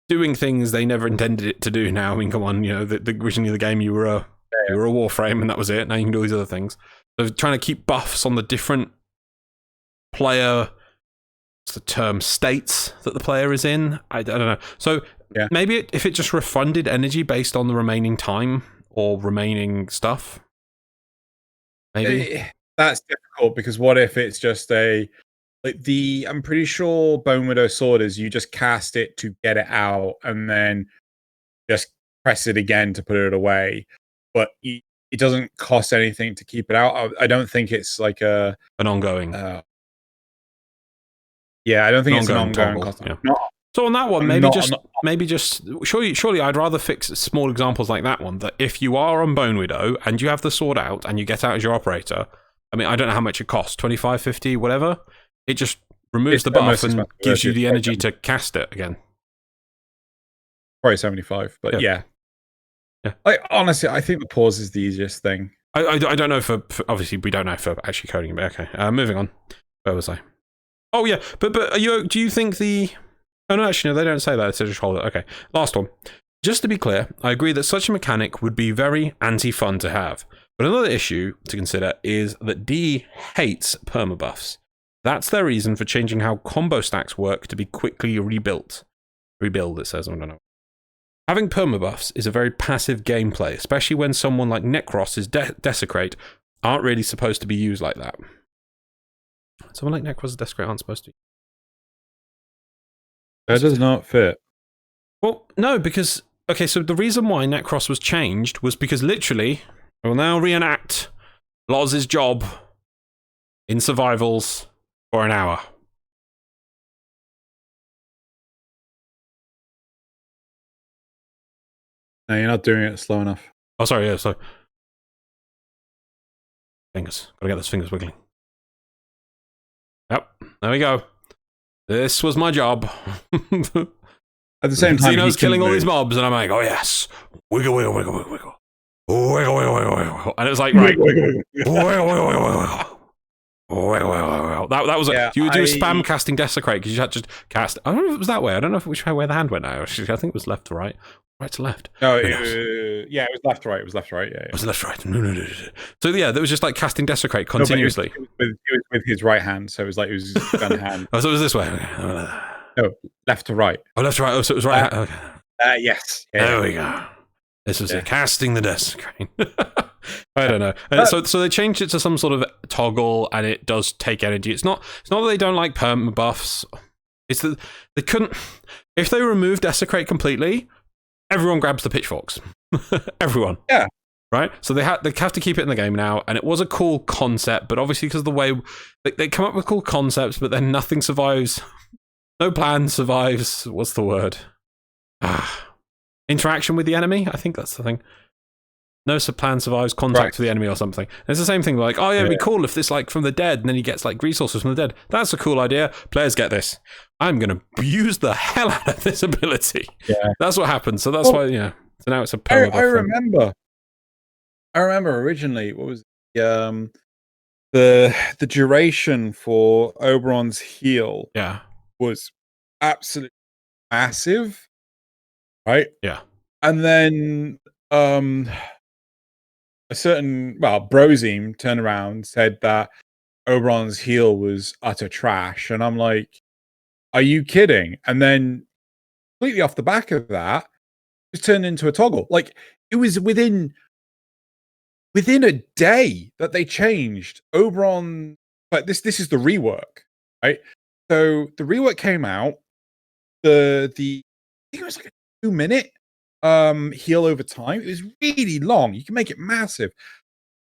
doing things they never intended it to do now. I mean, come on, you know, originally the game you were a Warframe and that was it. Now you can do all these other things. So trying to keep buffs on the different player, what's the term, states that the player is in. I don't know. So maybe if it just refunded energy based on the remaining time or remaining stuff. Maybe that's difficult, because what if it's just I'm pretty sure Bone Widow Sword is you just cast it to get it out and then just press it again to put it away, but it doesn't cost anything to keep it out. I don't think it's like an ongoing. I don't think it's an ongoing cost. Yeah. So on that one, maybe just surely I'd rather fix small examples like that one, that if you are on Bone Widow and you have the sword out and you get out as your operator, I mean, I don't know how much it costs, 25, 50, whatever. It just removes the buff and gives you the energy to cast it again. Probably 75, but yeah. Like, honestly, I think the pause is the easiest thing. I don't know for obviously we don't know for actually coding it, but okay. Moving on. Where was I? Oh yeah, but do you think the... Oh no, actually no, they don't say that. It's just hold it. Okay, last one. Just to be clear, I agree that such a mechanic would be very anti-fun to have. But another issue to consider is that D hates permabuffs. That's their reason for changing how combo stacks work to be quickly rebuilt. Rebuild, it says, I don't know. Having permabuffs is a very passive gameplay, especially when someone like Necros's Desecrate aren't really supposed to be used like that. Someone like Necros's Desecrate aren't supposed to be. That does not fit. Well, no, because... Okay, so the reason why Necros was changed was because literally, I will now reenact Loz's job in survivals for an hour. No, you're not doing it slow enough. Oh, sorry, yeah, so... Fingers. Gotta get those fingers wiggling. Yep, there we go. This was my job. At the same time, Xeno's killing all these mobs, and I'm like, oh yes, wiggle, wiggle, wiggle, wiggle, wiggle, wiggle, wiggle, wiggle, wiggle, and it was like, right, wiggle, wiggle, wiggle, wiggle, wiggle, wiggle. That was it. You would do spam casting Desecrate because you had to cast. I don't know if it was that way. I don't know which way the hand went now. Actually, I think it was left to right, right to left. No, it was left to right. It was left to right. Yeah, it was left to right. No. So yeah, that was just like casting Desecrate continuously. No, it was with his right hand, so it was like it was his gun hand. Oh, so it was this way. No, left to right. Oh, left to right. Oh, so it was right. Okay. Yes. There we go. This was it. Casting the Desecrate. I don't know. And so they changed it to some sort of toggle, and it does take energy. It's not that they don't like perma buffs. It's that they couldn't. If they remove Desecrate completely, everyone grabs the pitchforks. Everyone. Yeah. Right. So they have to keep it in the game now, and it was a cool concept, but obviously because of the way they come up with cool concepts, but then nothing survives. No plan survives. What's the word? Interaction with the enemy. I think that's the thing. No plan survives contact with the enemy or something. And it's the same thing. Like, oh yeah, it'd be cool if this like from the dead, and then he gets like resources from the dead. That's a cool idea. Players get this. I'm gonna use the hell out of this ability. Yeah, that's what happened. So that's why. Yeah. So now it's a. I remember originally what was the duration for Oberon's heal. Yeah. Was absolutely massive, right? Yeah. And then a certain Brozim turned around and said that Oberon's heal was utter trash, and I'm like, are you kidding? And then completely off the back of that, it was turned into a toggle. Like, it was within a day that they changed Oberon. Like, this is the rework, right? So the rework came out. I think it was like a 2-minute heal over time. It was really long. You can make it massive,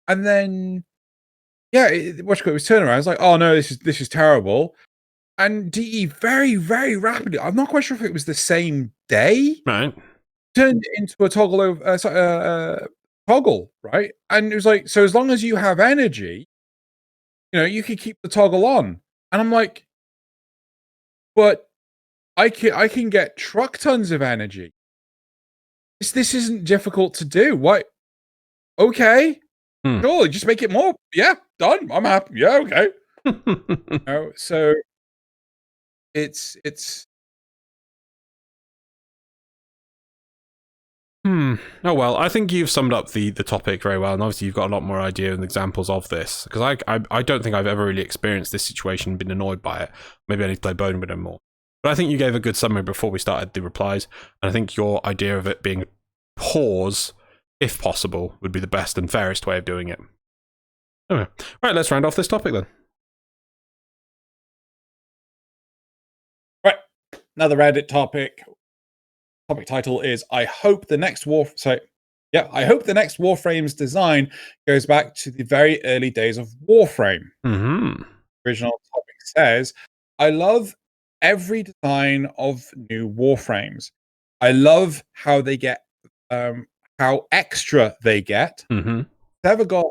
and then it was turning around. I was like, oh no, this is terrible. And DE very, very rapidly. I'm not quite sure if it was the same day. Right. Turned it into a toggle, right? And it was like, so as long as you have energy, you can keep the toggle on. And I'm like, but I can get truck tons of energy. This isn't difficult to do. What? Okay. Sure, just make it more. Yeah, done. I'm happy. Yeah, okay. So it's Oh well, I think you've summed up the topic very well, and obviously you've got a lot more idea and examples of this, because I don't think I've ever really experienced this situation and been annoyed by it. Maybe I need to play Bone with them more. But I think you gave a good summary before we started the replies, and I think your idea of it being pause, if possible, would be the best and fairest way of doing it. Okay. Right, let's round off this topic then. Right, another Reddit topic. Topic title is I hope the next Warframes design goes back to the very early days of Warframe. Original topic says, I love every design of new Warframes. I love how they get how extra they get. Severgoth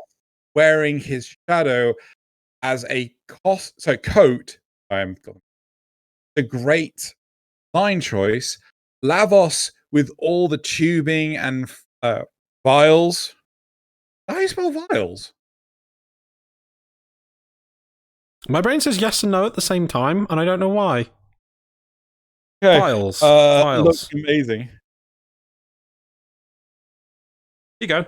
wearing his shadow as a coat. The great line choice. Lavos with all the tubing and vials. How do you spell vials? My brain says yes and no at the same time, and I don't know why. Okay. Vials. Vials. Looks amazing. Here you go.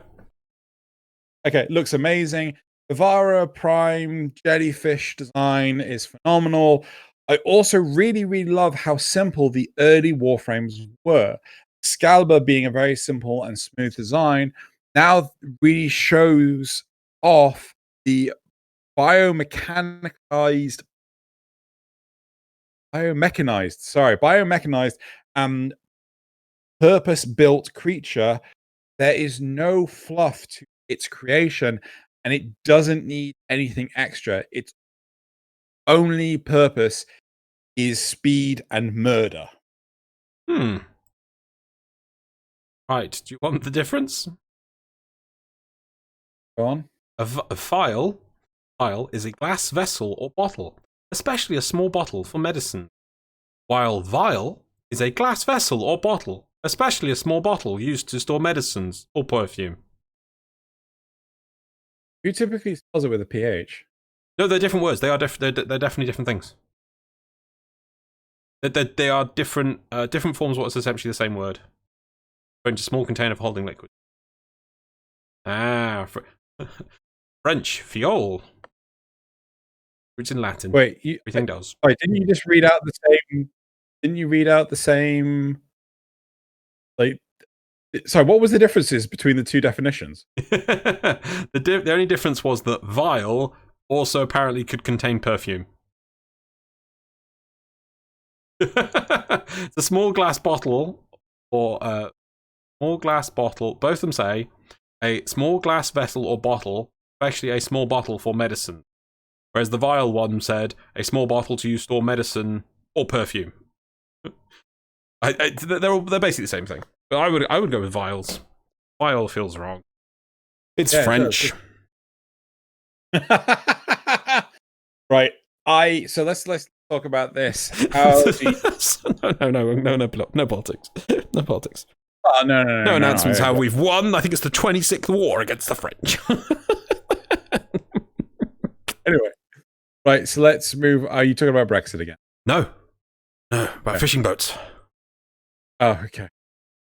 Okay, looks amazing. Vivara Prime jellyfish design is phenomenal. I also really, really love how simple the early Warframes were. Excalibur being a very simple and smooth design now really shows off the biomechanized and purpose-built creature. There is no fluff to its creation, and it doesn't need anything extra. Its only purpose is speed and murder. Right, do you want the difference? Go on. A vial is a glass vessel or bottle, especially a small bottle for medicine, while vial is a glass vessel or bottle, especially a small bottle used to store medicines or perfume. Who typically spells it with a PH? No, they're different words. They're definitely different things. They are different forms of what's essentially the same word. Going to small container for holding liquid. French, fiole. It's in Latin. Wait, everything does. Wait, didn't you just read out the same? Didn't you read out the same? Like, sorry, what was the differences between the two definitions? The only difference was that vial also apparently could contain perfume. It's a small glass bottle, or a small glass bottle. Both of them say a small glass vessel or bottle, especially a small bottle for medicine. Whereas the vial one said a small bottle to store medicine or perfume. They're basically the same thing. But I would go with vials. Vial feels wrong. It's French. Right. So let's talk about this. No politics. No politics. Oh, no. No announcements how we've won. I think it's the 26th war against the French. Anyway. Right, so let's move. Are you talking about Brexit again? No, about fishing boats. Oh, okay.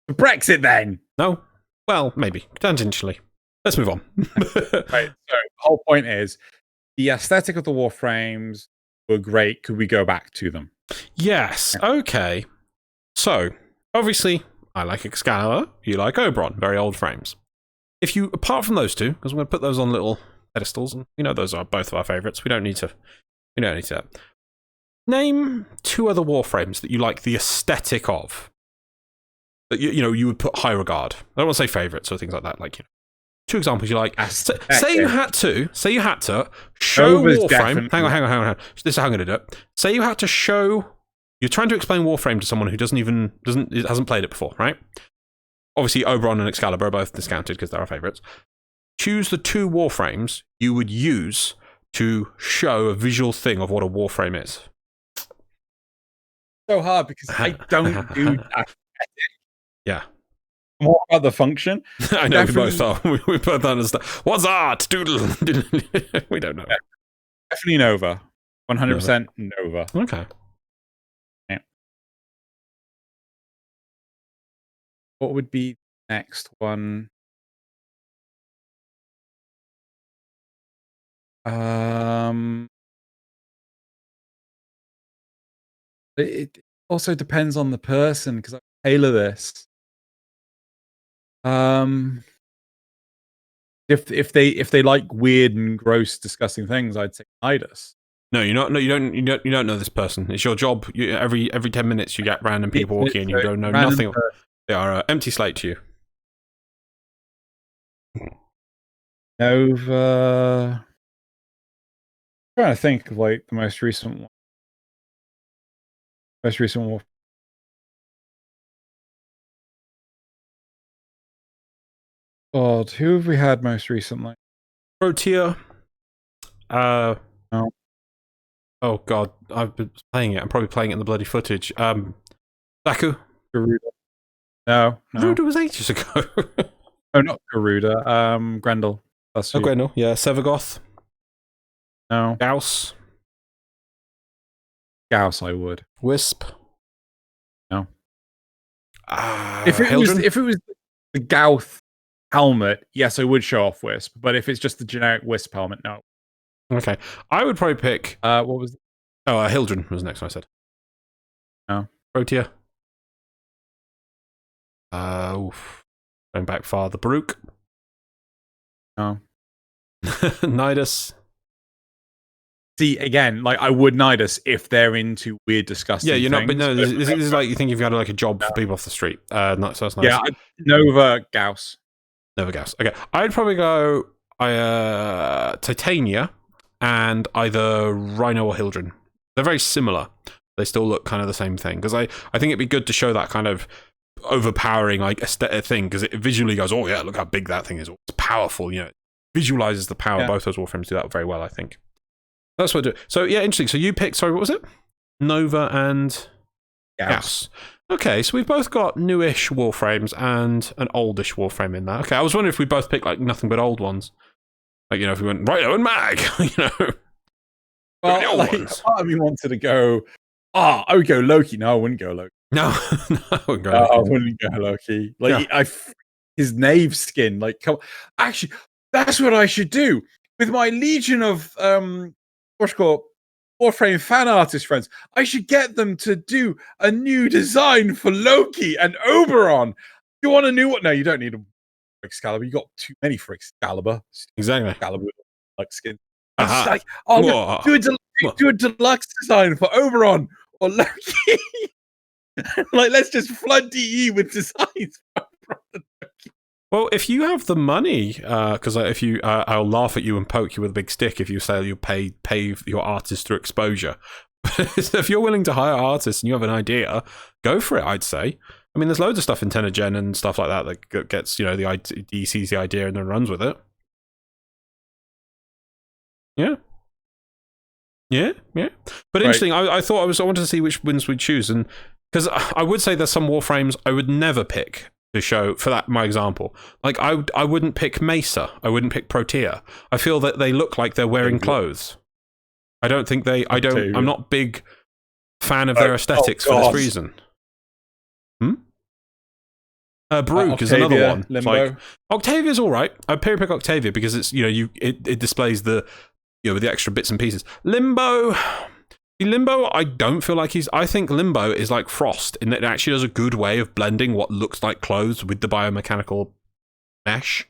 Brexit then? No? Well, maybe. Tangentially. Let's move on. Right, so the whole point is, the aesthetic of the Warframes were great. Could we go back to them? Yes, okay. So, obviously, I like Excalibur, you like Oberon, very old frames. If you, apart from those two, because I'm going to put those on little pedestals, and you know those are both of our favourites, we don't need to. Name two other Warframes that you like the aesthetic of. That you would put high regard. I don't want to say favourites or things like that. Like, two examples you like. Say you had to show Warframe. Hang on. This is how I'm going to do it. Say you had to show. You're trying to explain Warframe to someone who hasn't played it before, right? Obviously, Oberon and Excalibur are both discounted because they're our favourites. Choose the two Warframes you would use to show a visual thing of what a Warframe is. So hard because I don't do that. Yeah. more about the function. I know we both are. We both understand. What's art? Doodle. We don't know. Yeah, definitely Nova. 100% Nova. Okay. Yeah. What would be the next one? It also depends on the person because I tailor this. If they like weird and gross, disgusting things, I'd say Nidus. No, you're not. No, you don't know this person. It's your job. Every 10 minutes, you get random people walking, and you don't know nothing. They are empty slate to you. Nova. I'm trying to think of like the most recent one. Most recent one. God, who have we had most recently? Protea. No. Oh God, I've been playing it. I'm probably playing it in the bloody footage. Baku. Garuda. No. Garuda was ages ago. Oh, not Garuda. Grendel. That's who. Grendel. Yeah, Sevagoth. No. Gauss. Gauss, I would. Wisp. No. If it was the Gauss helmet, yes, I would show off Wisp. But if it's just the generic Wisp helmet, no. Okay, I would probably pick. What was? Hildren was the next one I said. No. Protea. Going back far, the Baruch. No. Nidus. See, again, like I would Nidus if they're into weird, disgusting. Yeah, you're things. not. But no, this is like you think if you had like a job for people off the street. So that's nice. Yeah, Nova Gauss. Nova Gauss. Okay, I'd probably go Titania and either Rhino or Hildren. They're very similar. They still look kind of the same thing because I think it'd be good to show that kind of overpowering like aesthetic thing because it visually goes, oh yeah, look how big that thing is. It's powerful, you know. It visualizes the power. Both those Warframes do that very well, I think. That's what I do. So yeah, interesting. So you picked, sorry, what was it? Nova and Gauss. Okay, so we've both got newish Warframes and an oldish Warframe in there. Okay, I was wondering if we both picked like nothing but old ones. Like, you know, if we went Rhino and Mag, you know. Well, like, part of me wanted to go, I would go Loki. No, I wouldn't go Loki. No, I wouldn't go Loki. I wouldn't go Loki. Like, his knave skin, like, actually, that's what I should do. With my legion of, what's called Warframe fan artist friends, I should get them to do a new design for Loki and Oberon. You want a new one? No, you don't need a Excalibur. You got too many for Excalibur. Exactly. Excalibur like skin. Like, do a deluxe design for Oberon or Loki. Like, let's just flood DE with designs for Oberon and Loki. Well, if you have the money, because if you, I'll laugh at you and poke you with a big stick if you say you'll pay your artists through exposure. So if you're willing to hire artists and you have an idea, go for it. I'd say. I mean, there's loads of stuff in Tenno Gen and stuff like that gets, you know, the sees the idea and then runs with it. Yeah. But interesting. I thought I wanted to see which wins we'd choose, and because I would say there's some Warframes I would never pick to show for that. My example, like I wouldn't pick Mesa. I wouldn't pick Protea. I feel that they look like they're wearing clothes. I don't think they. I'm not big fan of their aesthetics for this reason. Baruch is another one. Limbo. Like, Octavia's all right. I'd pick Octavia because it's, you know, it displays the, you know, with the extra bits and pieces. Limbo, I don't feel like I think Limbo is like Frost in that it actually does a good way of blending what looks like clothes with the biomechanical mesh.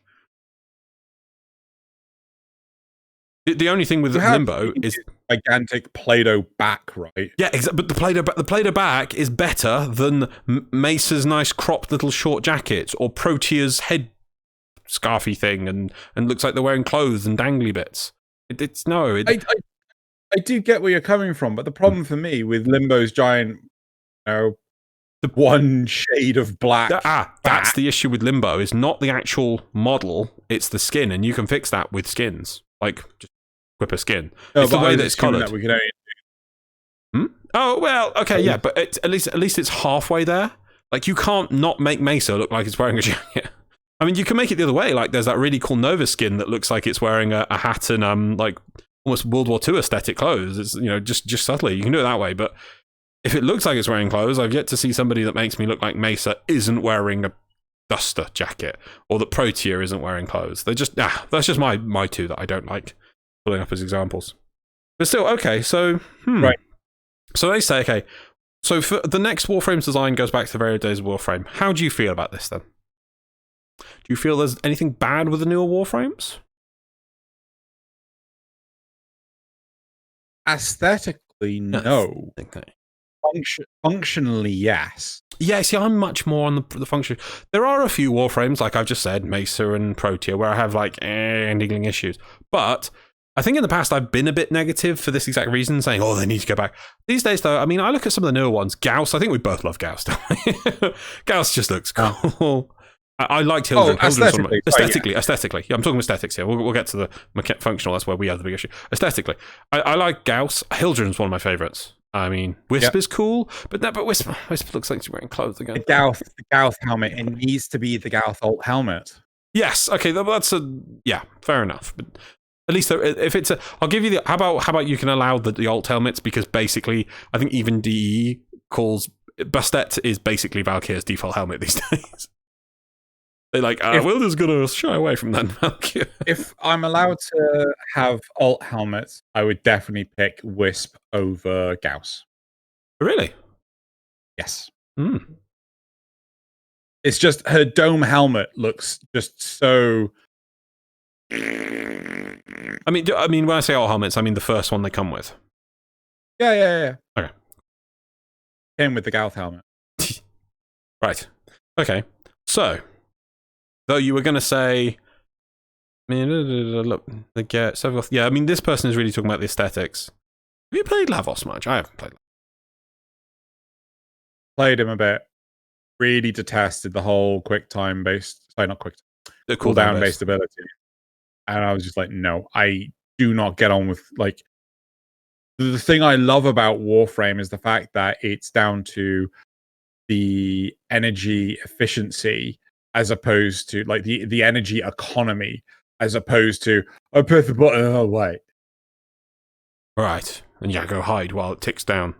The only thing with Limbo is gigantic Play-Doh back, right? Yeah, exactly. But the Play-Doh back is better than Mesa's nice cropped little short jackets or Protea's head scarfy thing, and looks like they're wearing clothes and dangly bits. I do get where you're coming from, but the problem for me with Limbo's giant, you know, the one shade of black. That's the issue with Limbo. Is not the actual model; it's the skin, and you can fix that with skins. Like, just whip a skin. No, it's the way that it's coloured. That we can only Oh well, okay, yeah, but at least it's halfway there. Like, you can't not make Mesa look like it's wearing a jacket. I mean, you can make it the other way. Like, there's that really cool Nova skin that looks like it's wearing a hat and like almost World War II aesthetic clothes. It's, you know, just subtly. You can do it that way. But if it looks like it's wearing clothes, I've yet to see somebody that makes me look like Mesa isn't wearing a Duster jacket, or that Protea isn't wearing clothes. They're just that's just my two that I don't like pulling up as examples. But still, okay. So Right. So they say, okay. So for the next Warframes design goes back to the very days of Warframe. How do you feel about this then? Do you feel there's anything bad with the newer Warframes? Aesthetically, no. Okay. Functionally, yes. Yeah, see, I'm much more on the function. There are a few Warframes, like I've just said, Mesa and Protea, where I have like niggling issues. But I think in the past I've been a bit negative for this exact reason, saying, oh, they need to go back. These days, though, I mean, I look at some of the newer ones. Gauss, I think we both love Gauss, don't we? Gauss just looks cool. I liked Hildren. Aesthetically. Aesthetically. Yeah, I'm talking aesthetics here. We'll get to the functional. That's where we have the big issue. Aesthetically. I like Gauss. Hildren's one of my favorites. I mean, Wisp is cool, but Wisp looks like she's wearing clothes again. The Gauth helmet. It needs to be the Gauth alt helmet. Yes. Okay. That's fair enough. But at least if it's I'll give you the. How about you can allow the alt helmets, because basically I think even DE calls Bastet is basically Valkyr's default helmet these days. They're like, we're just gonna shy away from that Valkyr. If I'm allowed to have alt helmets, I would definitely pick Wisp over Gauss. Really? Yes. Mm. It's just her dome helmet looks just so. I mean, when I say alt helmets, I mean the first one they come with. Yeah. Okay. Came with the Gauth helmet. Right. Okay. So, though you were going to say, I mean, look, yeah, I mean, this person is really talking about the aesthetics. Have you played Lavos much? I haven't played. Played him a bit. Really detested the whole cooldown based ability. And I was just like, no, I do not get on with, like, the thing I love about Warframe is the fact that it's down to the energy efficiency as opposed to, like, the energy economy, as opposed to, I press the button, oh, wait. Right. And yeah, go hide while it ticks down.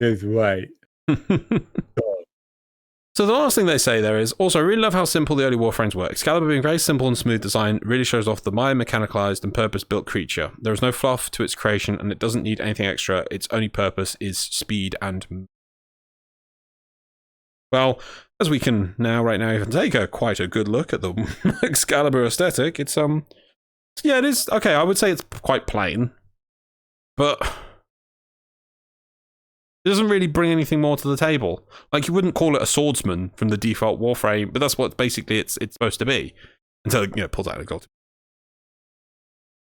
Just wait. So the last thing they say there is, also, I really love how simple the early Warframes were. Excalibur being very simple and smooth design really shows off the mechanicalized and purpose-built creature. There is no fluff to its creation, and it doesn't need anything extra. Its only purpose is speed and... Well, as we can right now even take quite a good look at the Excalibur aesthetic, it's, yeah, it is, okay, I would say it's quite plain, but... It doesn't really bring anything more to the table. Like, you wouldn't call it a swordsman from the default Warframe, but that's what basically it's supposed to be. Until it, pulls out an exalted.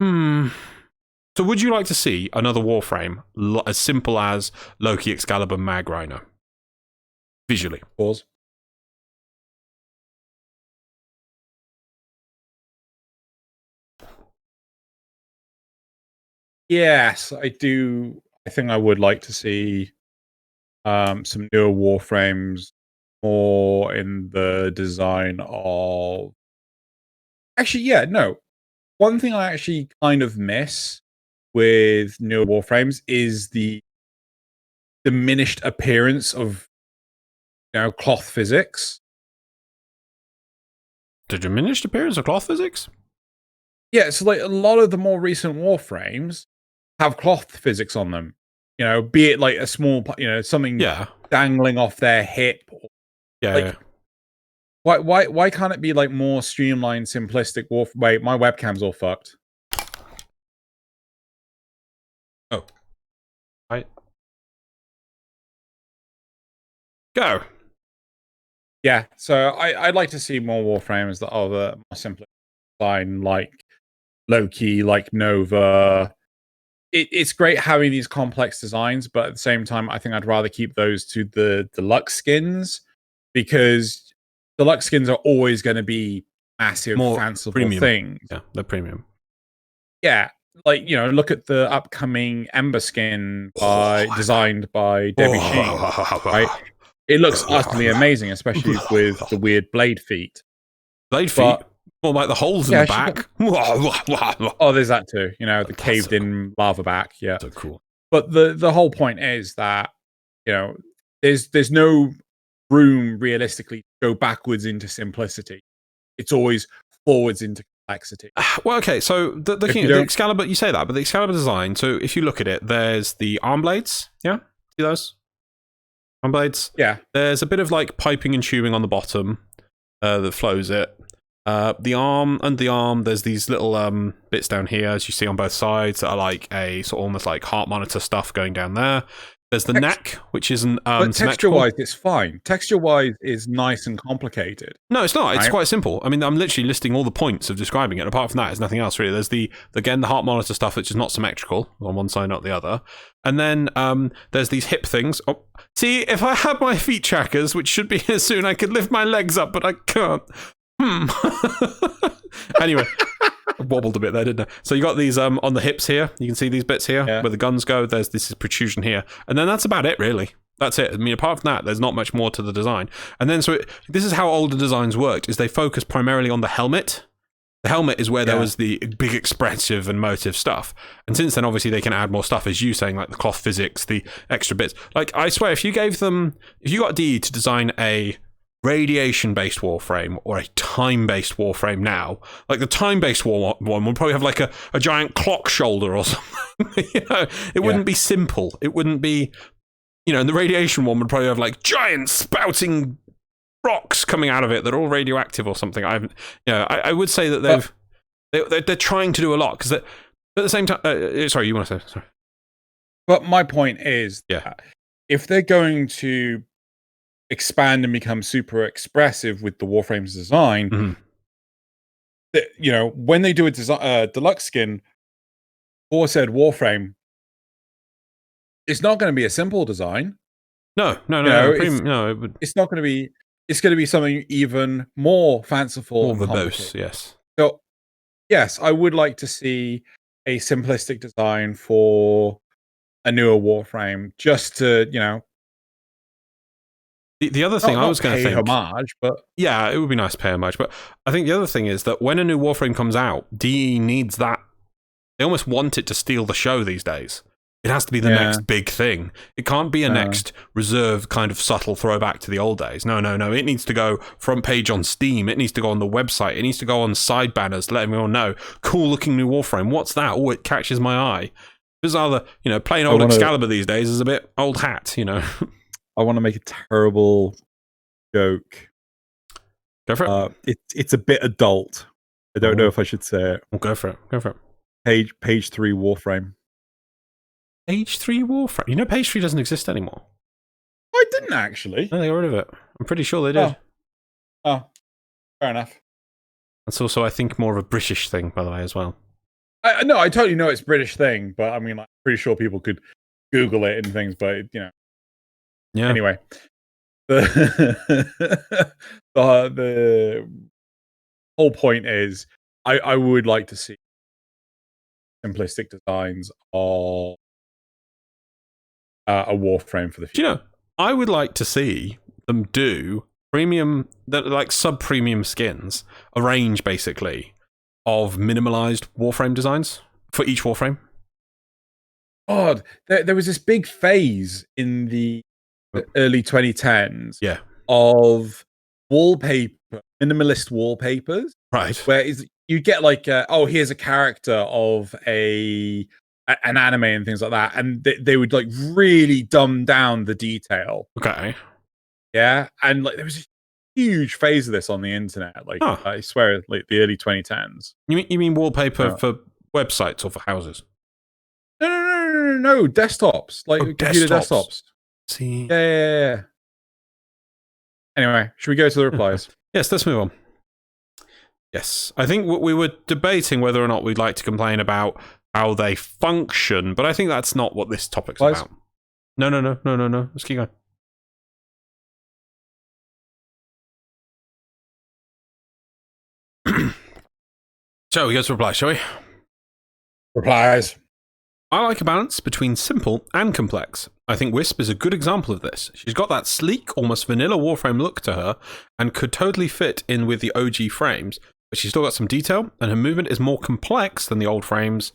So would you like to see another Warframe as simple as Loki, Excalibur, Mag, Rhino? Visually. Pause. Yes, I do. I think I would like to see some newer Warframes, more in the design of... Actually, yeah, no. One thing I actually kind of miss with newer Warframes is the diminished appearance of, cloth physics. The diminished appearance of cloth physics? Yeah, so like a lot of the more recent Warframes have cloth physics on them. Be it like a small, something dangling off their hip. Yeah. Why can't it be like more streamlined, simplistic Wait, my webcam's all fucked. Oh. Right. Go. Yeah, so I'd like to see more Warframes that are the more simple design, like Loki, like Nova. It's great having these complex designs, but at the same time, I think I'd rather keep those to the deluxe skins, because deluxe skins are always going to be massive, more fanciful premium things. Yeah, they're premium. Yeah, like, look at the upcoming Ember skin designed by Debbie Sheen, right? It looks utterly amazing, especially with the weird blade feet. Blade feet? More like the holes in the back. Oh, there's that too. You know, the caved-in lava back. Yeah, so cool. But the whole point is that, you know, there's no room realistically to go backwards into simplicity. It's always forwards into complexity. Well, okay, so the Excalibur, you say that, but the Excalibur design, so if you look at it, there's the arm blades, yeah? See those? Arm blades? Yeah. There's a bit of like piping and tubing on the bottom that flows it. The arm, under the arm, there's these little bits down here, as you see on both sides, that are like a sort of almost like heart monitor stuff going down there. There's the neck, which isn't but texture-wise, it's fine. Texture-wise is nice and complicated. No, it's not. It's quite simple. I mean, I'm literally listing all the points of describing it. Apart from that, there's nothing else really. There's the heart monitor stuff, which is not symmetrical on one side, not the other. And then there's these hip things. Oh, see, if I had my feet trackers, which should be here soon, I could lift my legs up, but I can't. Anyway, I wobbled a bit there, didn't I? So you got these on the hips here. You can see these bits here where the guns go. There's this protrusion here, and then that's about it, really. That's it. I mean, apart from that, there's not much more to the design. And then this is how older designs worked: is they focus primarily on the helmet. The helmet is where there was the big expressive and motive stuff. And since then, obviously, they can add more stuff, as you saying, like the cloth physics, the extra bits. Like I swear, if you got DE to design a radiation-based Warframe or a time-based Warframe now, like the time-based one would probably have like a giant clock shoulder or something. You know, it wouldn't be simple. It wouldn't be, you know, and the radiation one would probably have like giant spouting rocks coming out of it that are all radioactive or something. I would say that they're trying to do a lot because at the same time. Sorry, you want to say? Sorry. But my point is, if they're going to expand and become super expressive with the Warframe's design, that, you know, when they do a deluxe skin for said Warframe, it's not going to be a simple design. No. It's not going to be. It's going to be something even more fanciful, more verbose. Yes. So, yes, I would like to see a simplistic design for a newer Warframe, just to, you know. The other thing I was going to think, homage, but yeah, it would be nice to pay homage. But I think the other thing is that when a new Warframe comes out, DE needs that. They almost want it to steal the show these days. It has to be the next big thing. It can't be a next reserved kind of subtle throwback to the old days. No. It needs to go front page on Steam. It needs to go on the website. It needs to go on side banners to let everyone know. Cool looking new Warframe. What's that? Oh, it catches my eye. Bizarre, you know, plain old Excalibur these days is a bit old hat, you know. I want to make a terrible joke. Go for it. It's a bit adult. I don't know if I should say it. Well, go for it. Page 3 Warframe. Page 3 Warframe? You know Page 3 doesn't exist anymore. I didn't actually. No, they got rid of it. I'm pretty sure they did. Oh, fair enough. That's also, I think, more of a British thing, by the way, as well. No, I totally know it's a British thing, but I mean, like, I'm pretty sure people could Google it and things, but, you know. Yeah. Anyway, the whole point is, I would like to see simplistic designs of a Warframe for the future. Do you know, I would like to see them do premium, like sub-premium skins, a range basically of minimalized Warframe designs for each Warframe. God, there was this big phase in the early 2010s of wallpaper, minimalist wallpapers. Right. Where you get like, here's a character of an anime and things like that. And they would like really dumb down the detail. Okay. Yeah. And like there was a huge phase of this on the internet. Like, I swear, like the early 2010s. You mean wallpaper for websites or for houses? No, desktops. Like computer desktops. See. Yeah. Anyway, should we go to the replies? Yes, let's move on. Yes. I think we were debating whether or not we'd like to complain about how they function, but I think that's not what this topic's about. No. Let's keep going. So we go to replies, shall we? Replies. I like a balance between simple and complex. I think Wisp is a good example of this. She's got that sleek, almost vanilla Warframe look to her, and could totally fit in with the OG frames, but she's still got some detail, and her movement is more complex than the old frames.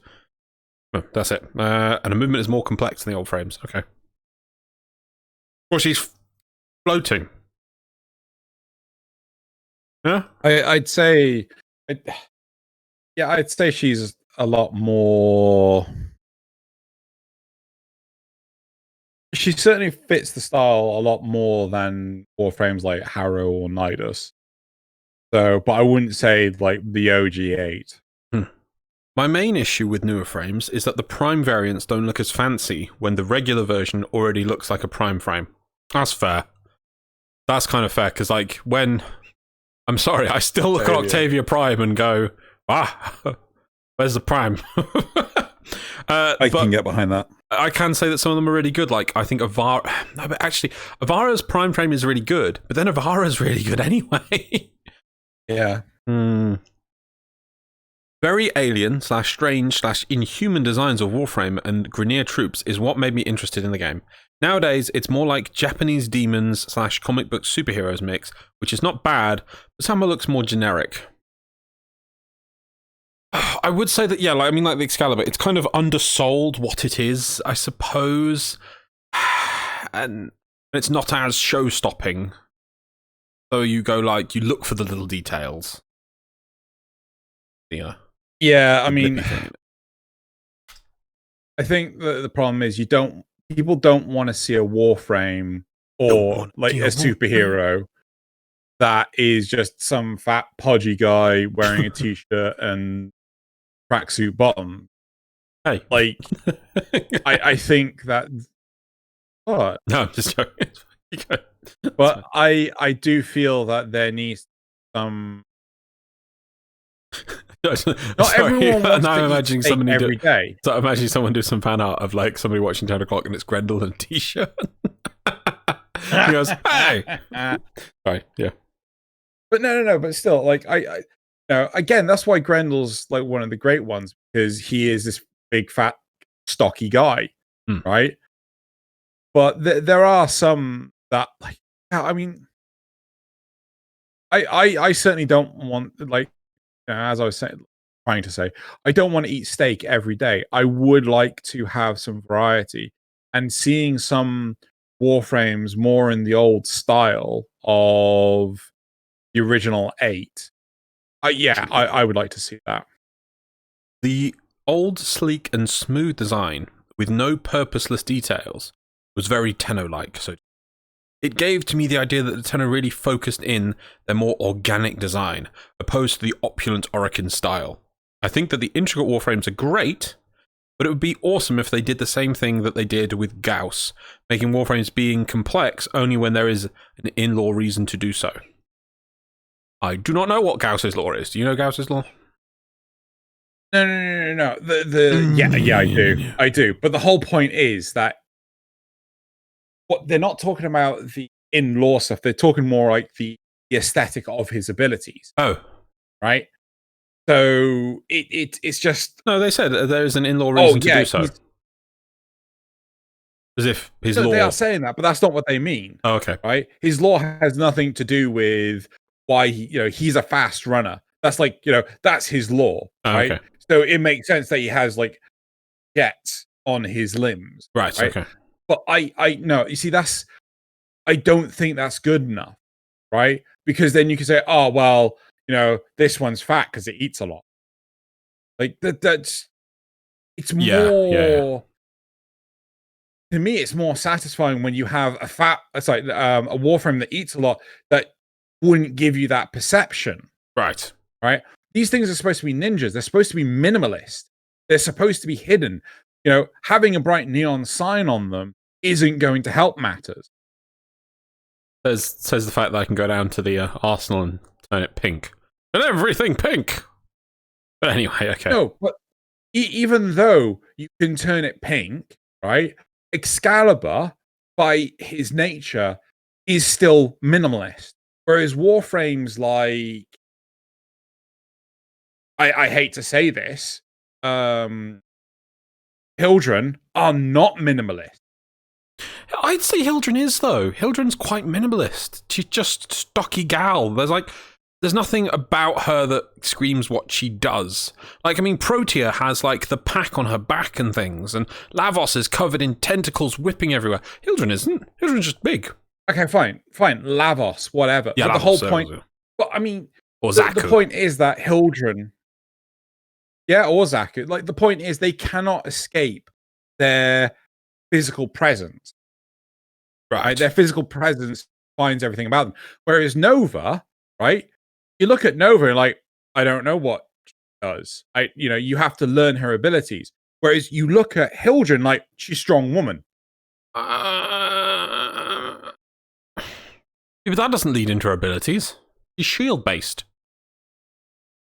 Oh, that's it. And her movement is more complex than the old frames. Okay. Well, she's floating. Yeah? I'd say she's a lot more. She certainly fits the style a lot more than Warframes like Harrow or Nidus. So, but I wouldn't say like the OG8. My main issue with newer frames is that the Prime variants don't look as fancy when the regular version already looks like a Prime frame. That's fair. That's kind of fair, because like when... I'm sorry, I still look at Octavia Prime and go, where's the Prime? I can get behind that. I can say that some of them are really good. Like, I think Avara... No, but actually, Avara's Prime frame is really good, but then Avara's really good anyway. Yeah. Very alien/strange/inhuman designs of Warframe and Grineer troops is what made me interested in the game. Nowadays, it's more like Japanese demons/comic book superheroes mix, which is not bad, but somehow looks more generic. I would say that, yeah, like the Excalibur, it's kind of undersold what it is, I suppose. And it's not as show-stopping. So you go, like, you look for the little details. Yeah, I mean, I think the problem is people don't want to see a Warframe or like a superhero that is just some fat podgy guy wearing a t-shirt and tracksuit bottom. Hey, like I think that what? No, just joking. But I do feel that there needs some. Not everyone wants I'm imagining someone every day. So I'm imagining someone do some fan art of like somebody watching 10 o'clock and it's Grendel in a t-shirt. He goes, "Hey!" Sorry, yeah. But no. But still, like I again, that's why Grendel's like one of the great ones, because he is this big, fat, stocky guy, right? But there are some that, like, I mean, I certainly don't want, like, as I was trying to say, I don't want to eat steak every day. I would like to have some variety, and seeing some Warframes more in the old style of the original 8. I would like to see that. The old, sleek and smooth design with no purposeless details was very Tenno-like. So it gave to me the idea that the Tenno really focused in their more organic design, opposed to the opulent Orokin style. I think that the intricate Warframes are great, but it would be awesome if they did the same thing that they did with Gauss, making Warframes being complex only when there is an in-law reason to do so. I do not know what Gauss's law is. Do you know Gauss's law? No. Yeah, I do. But the whole point is that what they're not talking about the in-law stuff. They're talking more like the aesthetic of his abilities. Oh, right. So it's just no. They said there is an in-law reason to do so. As if his law. They are saying that, but that's not what they mean. Oh, okay. Right. His law has nothing to do with why he's a fast runner. That's like, that's his law. Oh, right. Okay. So it makes sense that he has like jets on his limbs. Right. Okay. But I no, you see, I don't think that's good enough, right? Because then you can say, oh well, this one's fat because it eats a lot. Like that's it's more. Yeah. To me, it's more satisfying when you have a Warframe that eats a lot that wouldn't give you that perception. Right. These things are supposed to be ninjas. They're supposed to be minimalist. They're supposed to be hidden. Having a bright neon sign on them isn't going to help matters. Says the fact that I can go down to the arsenal and turn it pink. And everything pink! But anyway, okay. No, but even though you can turn it pink, right? Excalibur, by his nature, is still minimalist. Whereas Warframes like... I hate to say this, Hildren are not minimalist. I'd say Hildren is, though. Hildren's quite minimalist. She's just stocky gal. There's nothing about her that screams what she does. Like, I mean, Protea has, like, the pack on her back and things, and Lavos is covered in tentacles whipping everywhere. Hildren isn't. Hildren's just big. Okay, fine. Lavos, whatever. Yeah, but Lavos, the whole point... But, I mean, the point is that Hildren... Yeah, or Zaku. Like, the point is they cannot escape their physical presence. Right? Their physical presence finds everything about them. Whereas Nova, right? You look at Nova and like, I don't know what she does. You have to learn her abilities. Whereas you look at Hildren, like, she's a strong woman. Yeah, but that doesn't lead into her abilities. She's shield-based.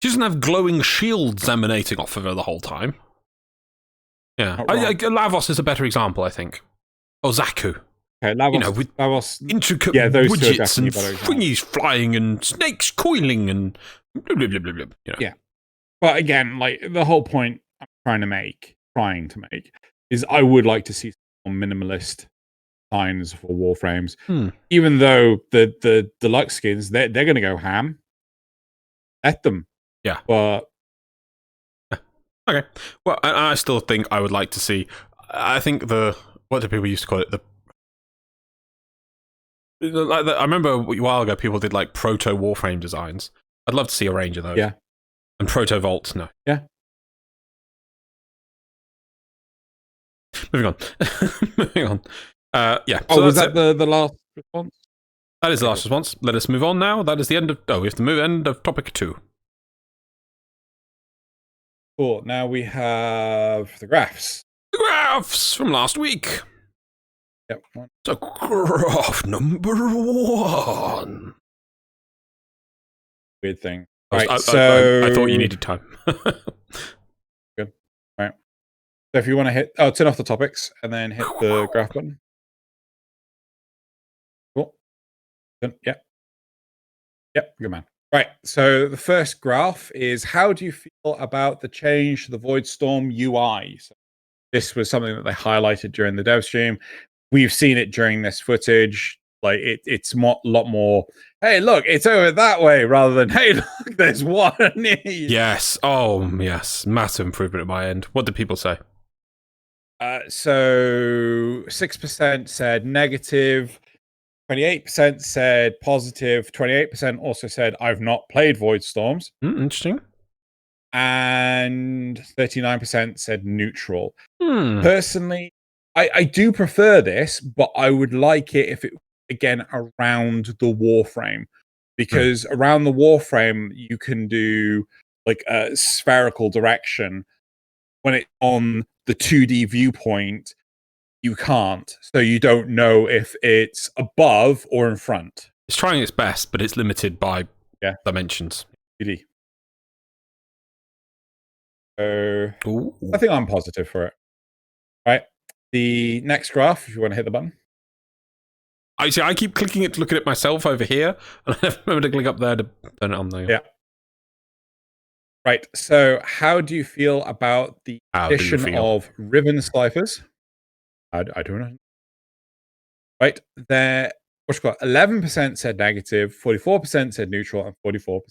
She doesn't have glowing shields emanating off of her the whole time. Yeah. Lavos is a better example, I think. Or Zaku. Okay, Lavos, with Lavos, intricate widgets and thingies flying and snakes coiling and blah, blah, blah, blah, blah, Yeah. But again, like, the whole point I'm trying to make is I would like to see some minimalist signs for Warframes. Even though the deluxe skins, they're going to go ham. Let them. Yeah. But okay. Well, I still think I would like to see. I think what do people used to call it? I remember a while ago people did like proto Warframe designs. I'd love to see a range of those. Yeah. And proto Vault, no. Yeah. Moving on. Moving on. Yeah. So was that the last response? That is the last response. Let us move on now. That is the end of... Oh, we have to move end of topic 2. Cool. Now we have the graphs. The graphs from last week. Yep. So graph number 1. Weird thing. Right, I thought you needed time. Good. Right. So if you want to turn off the topics and then hit the graph button. Cool. Yep. Yep. Good man. Right. So the first graph is, how do you feel about the change to the Voidstorm UI? So this was something that they highlighted during the dev stream. We've seen it during this footage. Like, it's a lot more, hey, look, it's over that way, rather than, hey, look, there's one near you. Yes. Oh, yes. Massive improvement at my end. What did people say? So 6% said negative, 28% said positive, 28% also said, I've not played Voidstorms. Interesting. And 39% said neutral. Personally, I do prefer this, but I would like it if it, again, around the Warframe. Because around the Warframe, you can do like a spherical direction. When it's on the 2D viewpoint, you can't. So you don't know if it's above or in front. It's trying its best, but it's limited by dimensions. 2D. So I think I'm positive for it. Right. The next graph, if you want to hit the button. I keep clicking it to look at it myself over here, and I never remember to click up there to turn it on there. Yeah. Right. So how do you feel about the addition of ribbon ciphers? I don't know. Right. There, what's it got? 11% said negative, 44% said neutral, and 44%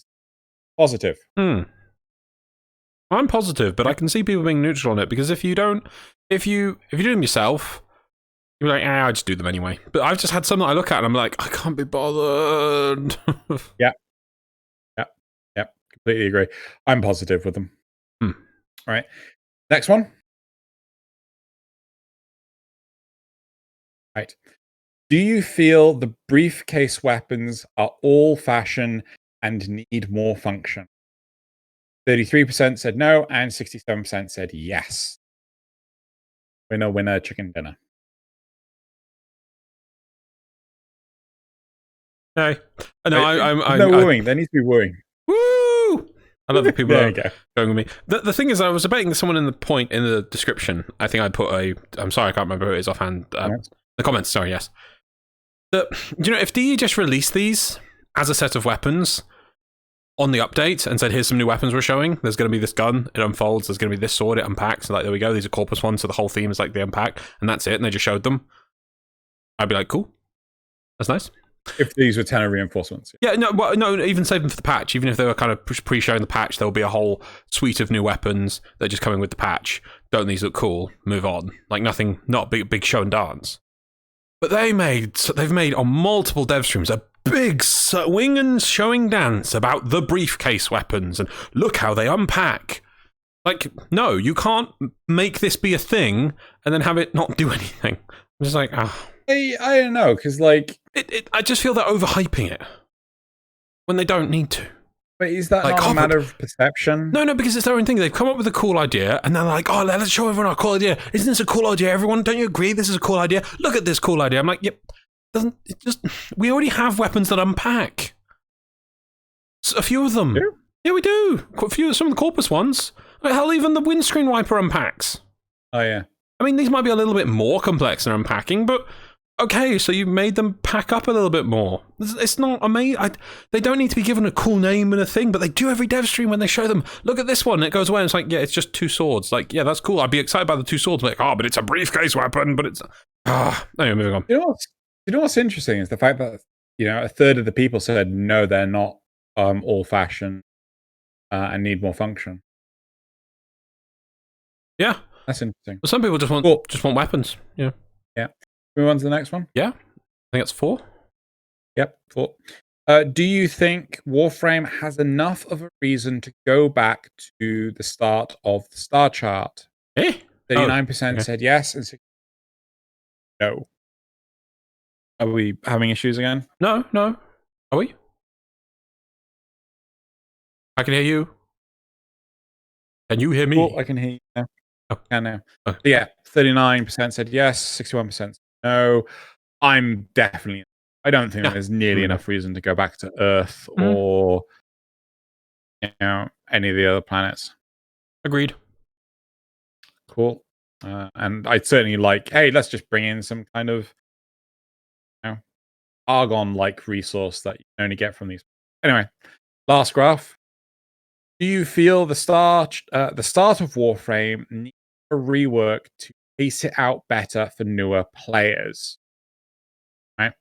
positive. I'm positive, but I can see people being neutral on it, because if you do them yourself, you're like, I just do them anyway. But I've just had some that I look at and I'm like, I can't be bothered. Yeah. Completely agree. I'm positive with them. All right. Next one. Right. Do you feel the briefcase weapons are old-fashioned and need more function? 33% said no, and 67% said yes. Winner, winner, chicken dinner. Hey. No, I'm wooing. There needs to be wooing. Woo! I love the people there that are going with me. The thing is, I was debating someone in the description. I think I put I'm sorry, I can't remember who it is offhand. The comments, sorry, yes. If DE just released these as a set of weapons, on the update and said, here's some new weapons we're showing. There's going to be this gun, it unfolds. There's going to be this sword, it unpacks. So like, there we go. These are corpus ones. So the whole theme is like the unpack, and that's it. And they just showed them. I'd be like, cool. That's nice. If these were Tenno reinforcements. Yeah, no, even save them for the patch. Even if they were kind of pre-showing the patch, there'll be a whole suite of new weapons that are just coming with the patch. Don't these look cool? Move on. Like nothing, not big show and dance. But they've made on multiple dev streams a big swing and showing dance about the briefcase weapons and look how they unpack. Like, no, you can't make this be a thing and then have it not do anything. I'm just like, I don't know, because like I just feel they're overhyping it when they don't need to. But is that like, not a matter of perception? No, because it's their own thing. They've come up with a cool idea, and they're like, oh, let's show everyone our cool idea. Isn't this a cool idea, everyone? Don't you agree this is a cool idea? Look at this cool idea. I'm like, yep. We already have weapons that unpack. A few of them. Yeah, we do. Quite a few, some of the corpus ones. Like, hell, even the windscreen wiper unpacks. Oh, yeah. I mean, these might be a little bit more complex than unpacking, but okay, so you've made them pack up a little bit more. It's not amazing. They don't need to be given a cool name and a thing, but they do every dev stream when they show them. Look at this one. It goes away and it's like, yeah, it's just 2 swords. Like, yeah, that's cool. I'd be excited by the 2 swords. Like, but it's a briefcase weapon, but it's... Anyway, moving on. You know what's interesting is the fact that, a third of the people said, no, they're not old-fashioned and need more function. Yeah. That's interesting. Well, some people just want weapons. Yeah. Yeah. Move on to the next one? Yeah. I think it's 4. Yep, 4. Do you think Warframe has enough of a reason to go back to the start of the star chart? 39% said yes, and 60% no. Are we having issues again? No. Are we? I can hear you. Can you hear me? Oh, I can hear you now. I can now. Oh. Yeah, 39% said yes, 61% no. I don't think there's nearly enough reason to go back to Earth or any of the other planets. Agreed. Cool. And I'd certainly like, hey, let's just bring in some kind of Argon-like resource that you can only get from these. Anyway, last graph. Do you feel the start of Warframe needs a rework to pace it out better for newer players? Right.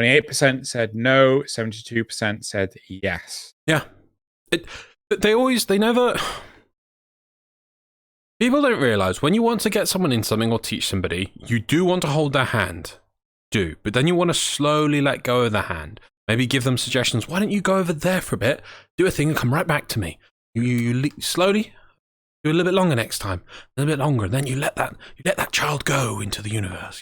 28% said no, 72% said yes. Yeah. They never... People don't realize when you want to get someone in something or teach somebody, you do want to hold their hand. But then you want to slowly let go of the hand. Maybe give them suggestions. Why don't you go over there for a bit, do a thing, and come right back to me? You slowly do a little bit longer next time, a little bit longer, and then you let that child go into the universe,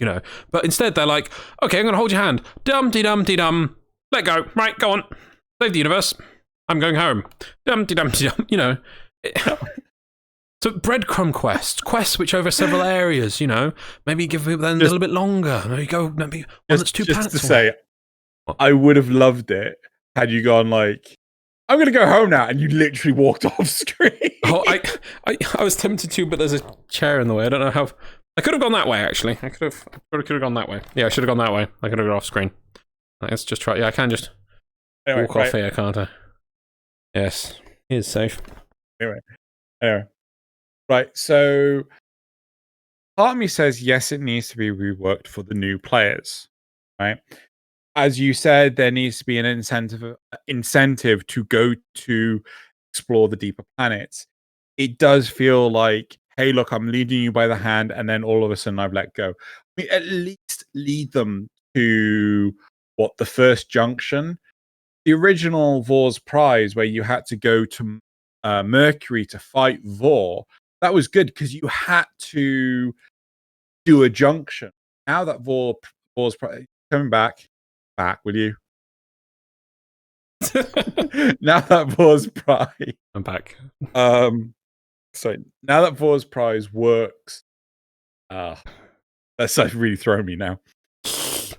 But instead, they're like, okay, I'm going to hold your hand. Dum-de-dum-de-dum. Let go. Right, go on. Save the universe. I'm going home. Dum-de-dum-de-dum. So breadcrumb quests which over several areas, maybe give people then a little bit longer. Maybe one that's 2 planets to say, I would have loved it had you gone like, I'm going to go home now, and you literally walked off screen. I was tempted to, but there's a chair in the way. I don't know how. I could have gone that way, actually. I could have gone that way. Yeah, I should have gone that way. I could have gone off screen. Let's just try. Yeah, I can just walk off here, can't I? Yes, he is safe. Anyway. Right, so part of me says yes, it needs to be reworked for the new players, right? As you said, there needs to be an incentive to go to explore the deeper planets. It does feel like, hey, look, I'm leading you by the hand, and then all of a sudden I've let go. I mean, at least lead them to the first junction. The original Vor's Prize, where you had to go to Mercury to fight Vor, that was good because you had to do a junction. Now that Vor's Prize coming back, will you? Now that Vor's Prize, I'm back. Sorry. Now that Vor's Prize works, that's really throwing me now.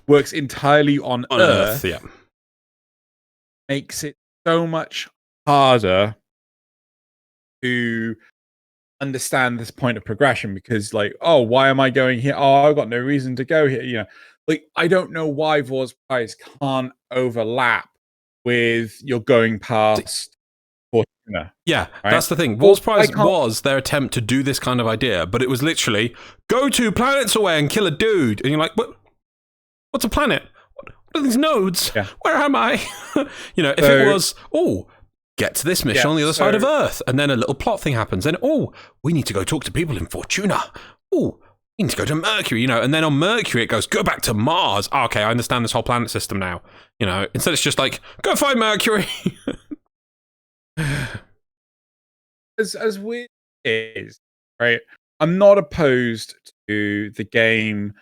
Works entirely on Earth. Yeah. Makes it so much harder to understand this point of progression because, like, oh, why am I going here? Oh, I've got no reason to go here. Like, I don't know why Vor's Prize can't overlap with you're going past Fortuna. Yeah, right? that's the thing. War's Prize was their attempt to do this kind of idea, but it was literally go 2 planets away and kill a dude. And you're like, what? What's a planet? What are these nodes? Yeah. Where am I? You know, if it was, get to this mission on the other side of Earth, and then a little plot thing happens, and we need to go talk to people in Fortuna. We need to go to Mercury, you know, and then on Mercury it goes, go back to Mars. Oh, okay, I understand this whole planet system now. You know, instead it's just like, go find Mercury. As weird as it is, right? I'm not opposed to the game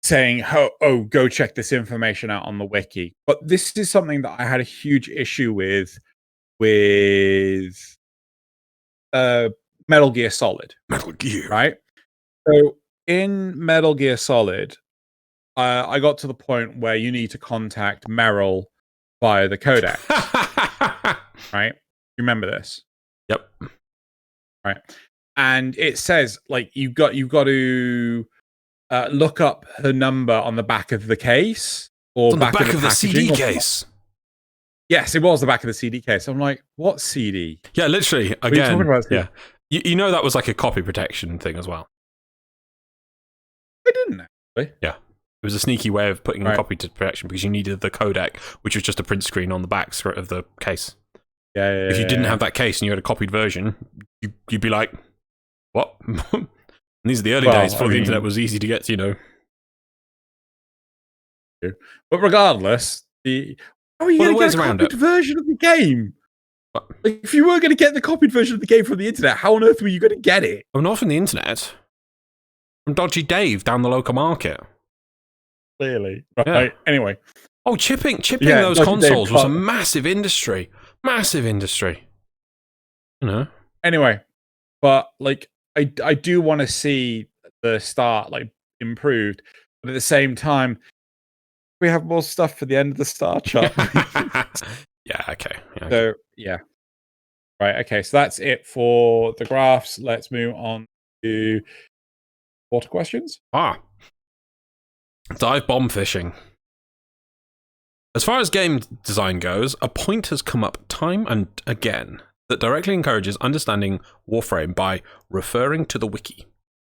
saying, go check this information out on the wiki. But this is something that I had a huge issue with Metal Gear Solid. Metal Gear. Right? So in Metal Gear Solid, I got to the point where you need to contact Meryl via the codec. Right? You remember this? Yep. Right. And it says, like, you've got to look up her number on the back of the case or on back of the CD case. Yes, it was the back of the CD case. I'm like, what CD? Yeah, literally. Again, what are you talking about? Yeah. You know that was like a copy protection thing as well. I didn't actually. Yeah. It was a sneaky way of putting a copy to protection because you needed the codec, which was just a print screen on the back of the case. Yeah. If you didn't have that case and you had a copied version, you'd be like, what? And these are the early days before the internet was easy to get to, you know. But regardless, how are you going to get a copied version of the game? Like, if you were going to get the copied version of the game from the internet, how on earth were you going to get it? Oh, not from the internet. From Dodgy Dave down the local market. Clearly. Right. Yeah. Anyway. Oh, chipping those consoles was a massive industry. Massive industry. You know? Anyway. But, like, I do want to see the start, like, improved. But at the same time, we have more stuff for the end of the star chart. Yeah, okay. So, yeah. Right, okay. So that's it for the graphs. Let's move on to water questions. Dive bomb fishing. As far as game design goes, a point has come up time and again that directly encourages understanding Warframe by referring to the wiki.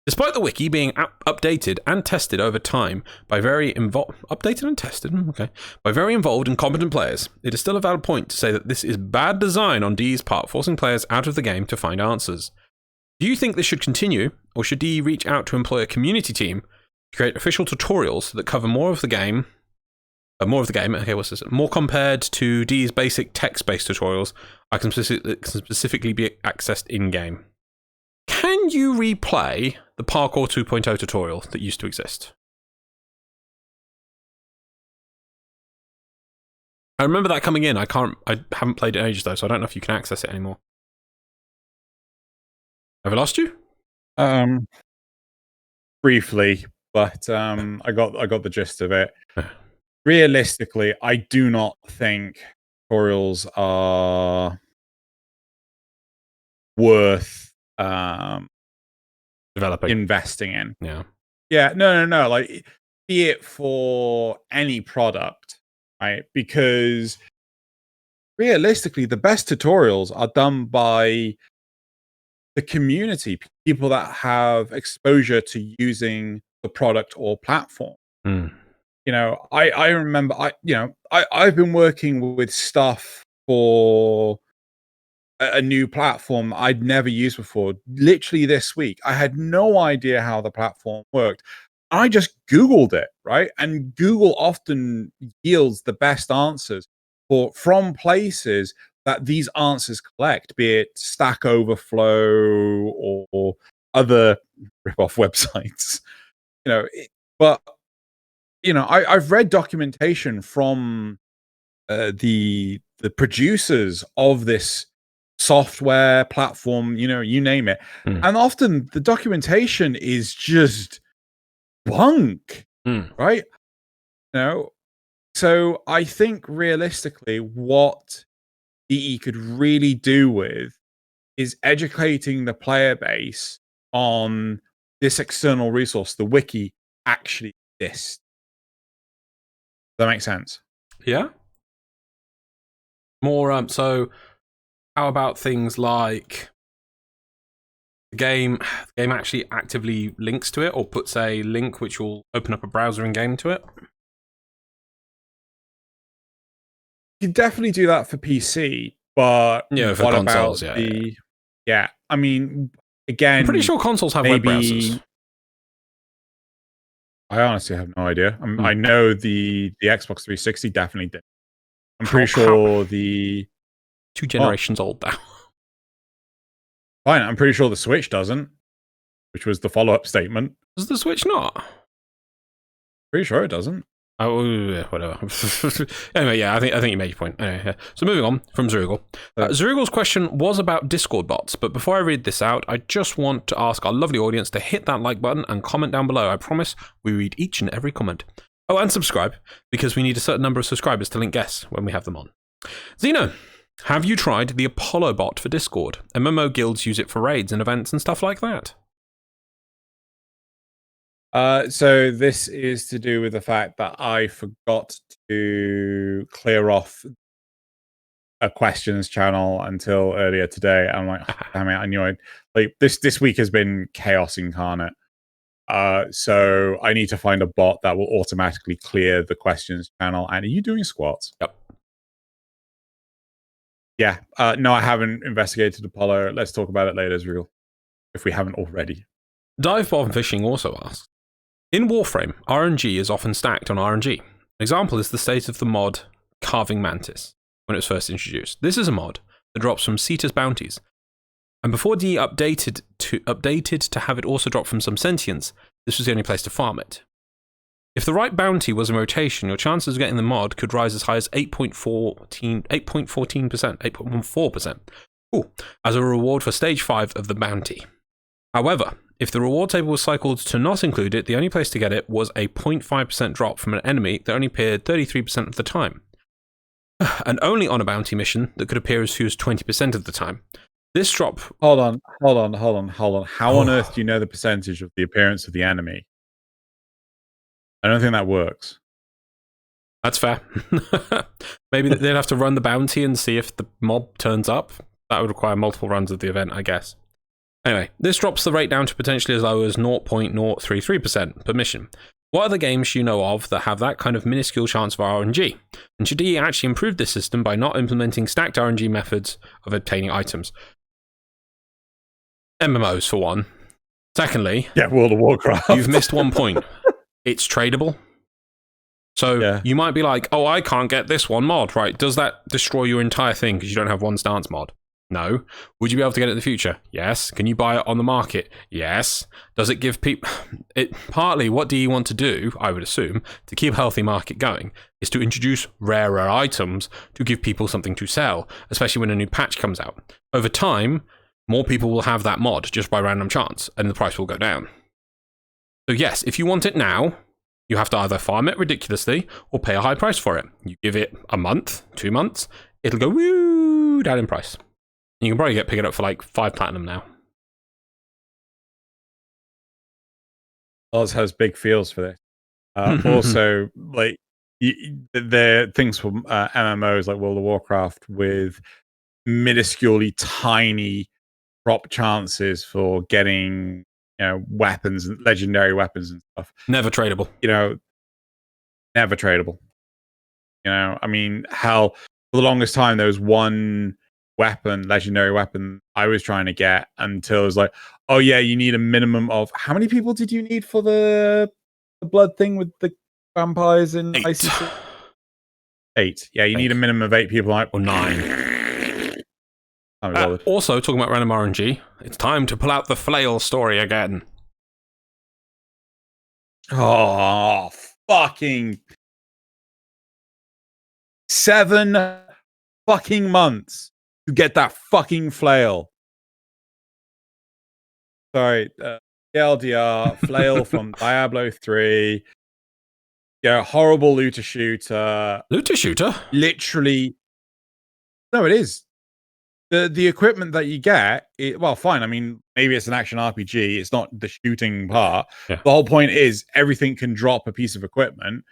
Despite the wiki being updated and tested over time by very involved and competent players, it is still a valid point to say that this is bad design on DE's part, forcing players out of the game to find answers. Do you think this should continue, or should DE reach out to employ a community team to create official tutorials that cover more of the game? Okay, what's this? More compared to DE's basic text-based tutorials, I can specifically be accessed in-game. Can you replay the Parkour 2.0 tutorial that used to exist? I remember that coming in. I haven't played it in ages though, so I don't know if you can access it anymore. Have I lost you? Briefly, but I got the gist of it. Realistically, I do not think tutorials are worth developing, investing in. Yeah. No. Like, be it for any product, right? Because realistically, the best tutorials are done by the community, people that have exposure to using the product or platform. You know, I remember, I've been working with stuff for a new platform I'd never used before. Literally this week, I had no idea how the platform worked. I just Googled it, right? And Google often yields the best answers from places that these answers collect, be it Stack Overflow or other rip-off websites. You know, but you know, I've read documentation from the producers of this software platform, you know, you name it. And often the documentation is just bunk, right? You know, so I think realistically what DE could really do with is educating the player base on this external resource, the wiki, actually exists. Does that make sense? Yeah. More so How about things like the game actually actively links to it or puts a link which will open up a browser in game to it? You can definitely do that for PC, but Yeah, for what consoles, about yeah. I mean, again, I'm pretty sure consoles have web browsers. I honestly have no idea. I know the Xbox 360 definitely did. I'm pretty sure the 2 generations old now. Fine, I'm pretty sure the Switch doesn't, which was the follow-up statement. Does the Switch not? Pretty sure it doesn't. Oh, whatever. Anyway, yeah, I think you made your point. Anyway, yeah. So moving on from Zerugal. Zerugal's question was about Discord bots, but before I read this out, I just want to ask our lovely audience to hit that like button and comment down below. I promise we read each and every comment. Oh, and subscribe, because we need a certain number of subscribers to link guests when we have them on. Xeno, have you tried the Apollo bot for Discord? MMO guilds use it for raids and events and stuff like that. So this is to do with the fact that I forgot to clear off a questions channel until earlier today. I'm like, oh, damn it, I knew I'd like this week has been chaos incarnate. So I need to find a bot that will automatically clear the questions channel. And are you doing squats? Yep. Yeah. No, I haven't investigated Apollo. Let's talk about it later, Zreal, if we haven't already. Dive Bomb Fishing also asks, in Warframe, RNG is often stacked on RNG. An example is the state of the mod Carving Mantis when it was first introduced. This is a mod that drops from Cetus bounties, and before DE updated to have it also drop from some sentience, this was the only place to farm it. If the right bounty was in rotation, your chances of getting the mod could rise as high as 8.14%, as a reward for stage 5 of the bounty. However, if the reward table was cycled to not include it, the only place to get it was a 0.5% drop from an enemy that only appeared 33% of the time. And only on a bounty mission that could appear as few as 20% of the time. This drop... Hold on. How on earth do you know the percentage of the appearance of the enemy? I don't think that works. That's fair. Maybe they'd have to run the bounty and see if the mob turns up. That would require multiple runs of the event, I guess. Anyway, this drops the rate down to potentially as low as 0.033% per mission. What other games do you know of that have that kind of minuscule chance of RNG? And should DE actually improve this system by not implementing stacked RNG methods of obtaining items? MMOs, for one. Secondly, yeah, World of Warcraft. You've missed one point. It's tradable. So you might be like, oh, I can't get this one mod, right? Does that destroy your entire thing because you don't have one stance mod? No. Would you be able to get it in the future? Yes. Can you buy it on the market? Yes. Does it give people... Partly, what do you want to do, I would assume, to keep a healthy market going, is to introduce rarer items to give people something to sell, especially when a new patch comes out. Over time, more people will have that mod just by random chance, and the price will go down. So yes, if you want it now, you have to either farm it ridiculously or pay a high price for it. You give it a month, 2 months, it'll go woo down in price. You can probably pick it up for like 5 platinum now. Oz has big feels for this. Also, like the things from MMOs like World of Warcraft with minusculely tiny drop chances for getting, weapons and legendary weapons and stuff. Never tradable. Never tradable. I mean, hell, for the longest time there was one legendary weapon I was trying to get until it was like, oh yeah, you need a minimum of how many people did you need for the blood thing with the vampires in ICC? 8. Yeah, you need a minimum of 8 people, or 9. Also, talking about random RNG, it's time to pull out the flail story again. Oh, fucking 7 fucking months to get that fucking flail. Sorry, LDR flail from Diablo 3. Yeah, horrible looter shooter. Looter shooter? Literally. No, it is. The equipment that you get, well, fine. I mean, maybe it's an action RPG. It's not the shooting part. Yeah. The whole point is everything can drop a piece of equipment.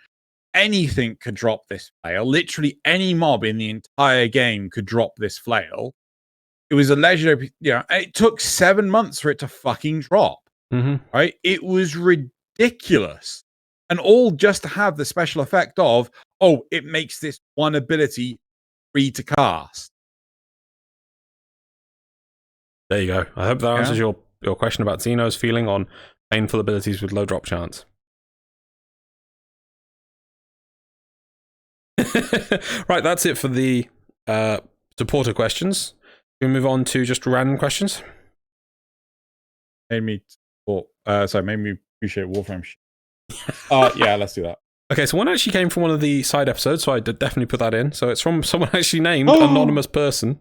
Anything could drop this flail. Literally any mob in the entire game could drop this flail. It was a legendary. It took 7 months for it to fucking drop. Right? It was ridiculous, and all just to have the special effect of, oh, it makes this one ability free to cast. There you go. I hope that answers your question about Xeno's feeling on painful abilities with low drop chance. Right, that's it for the supporter questions. We move on to just random questions. Made me appreciate Warframe. Yeah, let's do that. Okay, so one actually came from one of the side episodes, so I did definitely put that in. So it's from someone actually named Anonymous Person.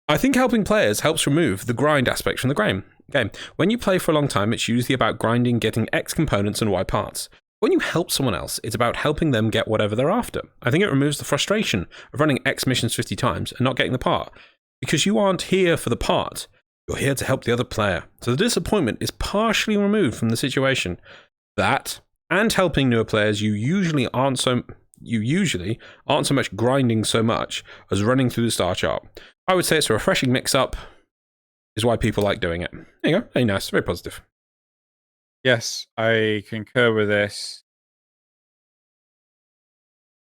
I think helping players helps remove the grind aspect from the game. When you play for a long time, it's usually about grinding, getting X components and Y parts. When you help someone else, it's about helping them get whatever they're after. I think it removes the frustration of running X missions 50 times and not getting the part. Because you aren't here for the part, you're here to help the other player. So the disappointment is partially removed from the situation. That, and helping newer players, you usually aren't so much grinding so much as running through the star chart. I would say it's a refreshing mix-up, is why people like doing it. There you go. Very nice. Very positive. Yes, I concur with this.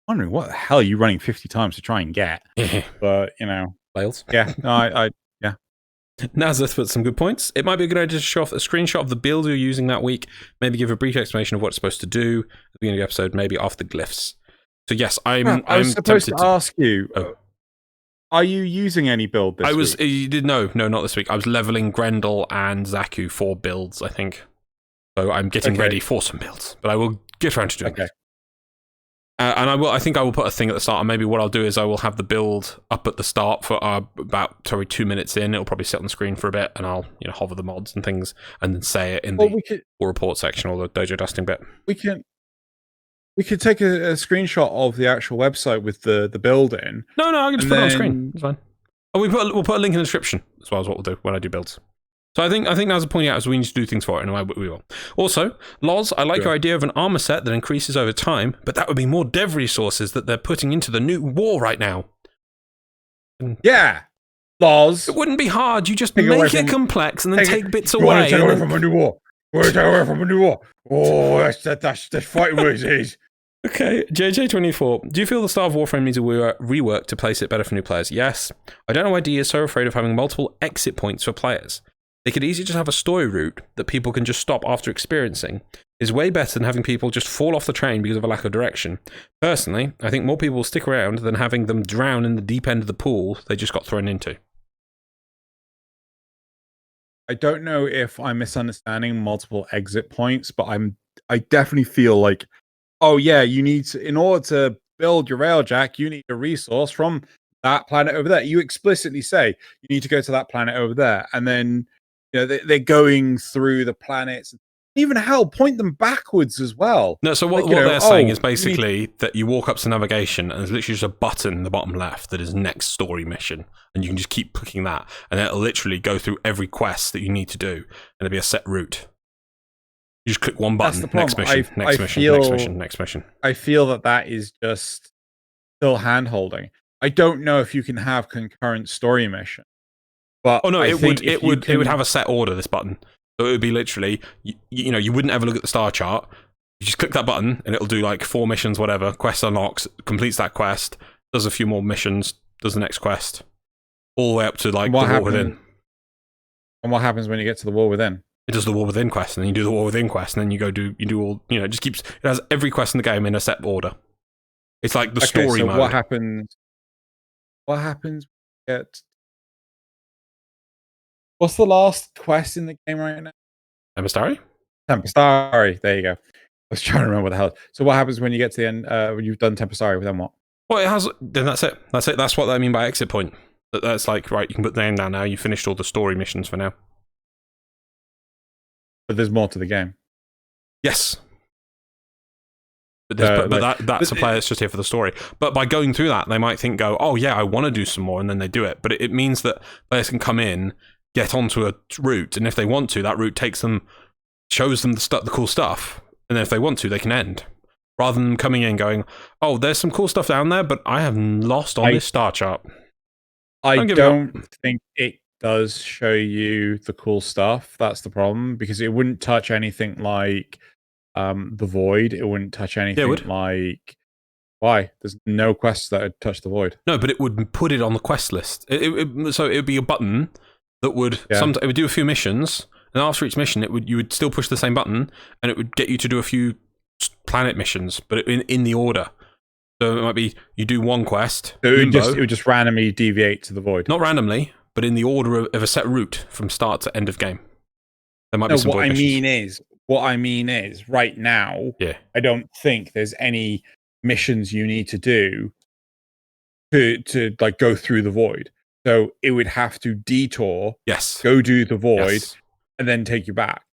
I'm wondering what the hell are you running 50 times to try and get? But, Fails. Yeah, no, yeah. Nazareth put some good points. It might be a good idea to show off a screenshot of the build you're using that week. Maybe give a brief explanation of what it's supposed to do at the beginning of the episode, maybe after the glyphs. So yes, I was supposed to ask you, are you using any build this week? No, not this week. I was leveling Grendel and Zaku for builds, I think. So I'm getting ready for some builds, but I will get around to doing it. And I think I will put a thing at the start, and maybe what I'll do is I will have the build up at the start for about 2 minutes in. It'll probably sit on the screen for a bit, and I'll hover the mods and things, and then say it in the report section or the Dojo Dusting bit. We could take a screenshot of the actual website with the build in. No, I can just put it on screen. It's fine. Oh, we'll put a link in the description as well as what we'll do when I do builds. So I think now's a point out as we need to do things for it, and we will. Also, Loz, I like your idea of an armor set that increases over time, but that would be more dev resources that they're putting into the new war right now. Yeah, Loz. It wouldn't be hard. You just make it complex and then take bits away. Take away from a new war. Take away from a new war. Oh, that's fighting words it is. Okay, JJ24. Do you feel the style of Warframe needs a rework to place it better for new players? Yes. I don't know why D is so afraid of having multiple exit points for players. They could easily just have a story route that people can just stop after experiencing. Is way better than having people just fall off the train because of a lack of direction. Personally, I think more people will stick around than having them drown in the deep end of the pool they just got thrown into. I don't know if I'm misunderstanding multiple exit points, but I definitely feel like, oh yeah, you need to, in order to build your railjack, you need a resource from that planet over there. You explicitly say you need to go to that planet over there, and then they're going through the planets. Even hell, point them backwards as well. No, so what they're saying is basically that you walk up to navigation and there's literally just a button in the bottom left that is next story mission, and you can just keep clicking that, and it'll literally go through every quest that you need to do, and it'll be a set route. You just click one button, next mission, next mission. I feel that is just still hand-holding. I don't know if you can have concurrent story mission. But it would have a set order, this button. So it would be literally, you wouldn't ever look at the star chart. You just click that button and it'll do like 4 missions, whatever. Quest unlocks, completes that quest, does a few more missions, does the next quest. All the way up to like the War Within. And what happens when you get to the War Within? It does the War Within quest, and then you do the War Within quest, and then you do all, it just keeps, it has every quest in the game in a set order. It's like the story mode. What happens when you get... What's the last quest in the game right now? Tempestari? Tempestari. There you go. I was trying to remember what the hell. So what happens when you get to the end? When you've done Tempestari, then what? Well, it has. Then that's it. That's what I mean by exit point. That's like, right, you can put the name down now. You finished all the story missions for now. But there's more to the game. Yes. But that's a player that's just here for the story. But by going through that, they might oh yeah, I want to do some more, and then they do it. But it means that players can come in, get onto a route, and if they want to, that route takes them, shows them the cool stuff, and then if they want to, they can end. Rather than coming in going, oh, there's some cool stuff down there, but I have lost on this star chart. I don't think it does show you the cool stuff. That's the problem, because it wouldn't touch anything like the Void. It wouldn't touch anything like... Why? There's no quests that would touch the Void. No, but it would put it on the quest list. So it would be a button that would it would do a few missions, and after each mission, you would still push the same button, and it would get you to do a few planet missions, but in the order. So it might be you do one quest. So it would just randomly deviate to the Void. Not randomly, but in the order of a set route from start to end of game. There might be some What I mean is, right now, I don't think there's any missions you need to do to like go through the Void. So it would have to detour, go do the Void, and then take you back.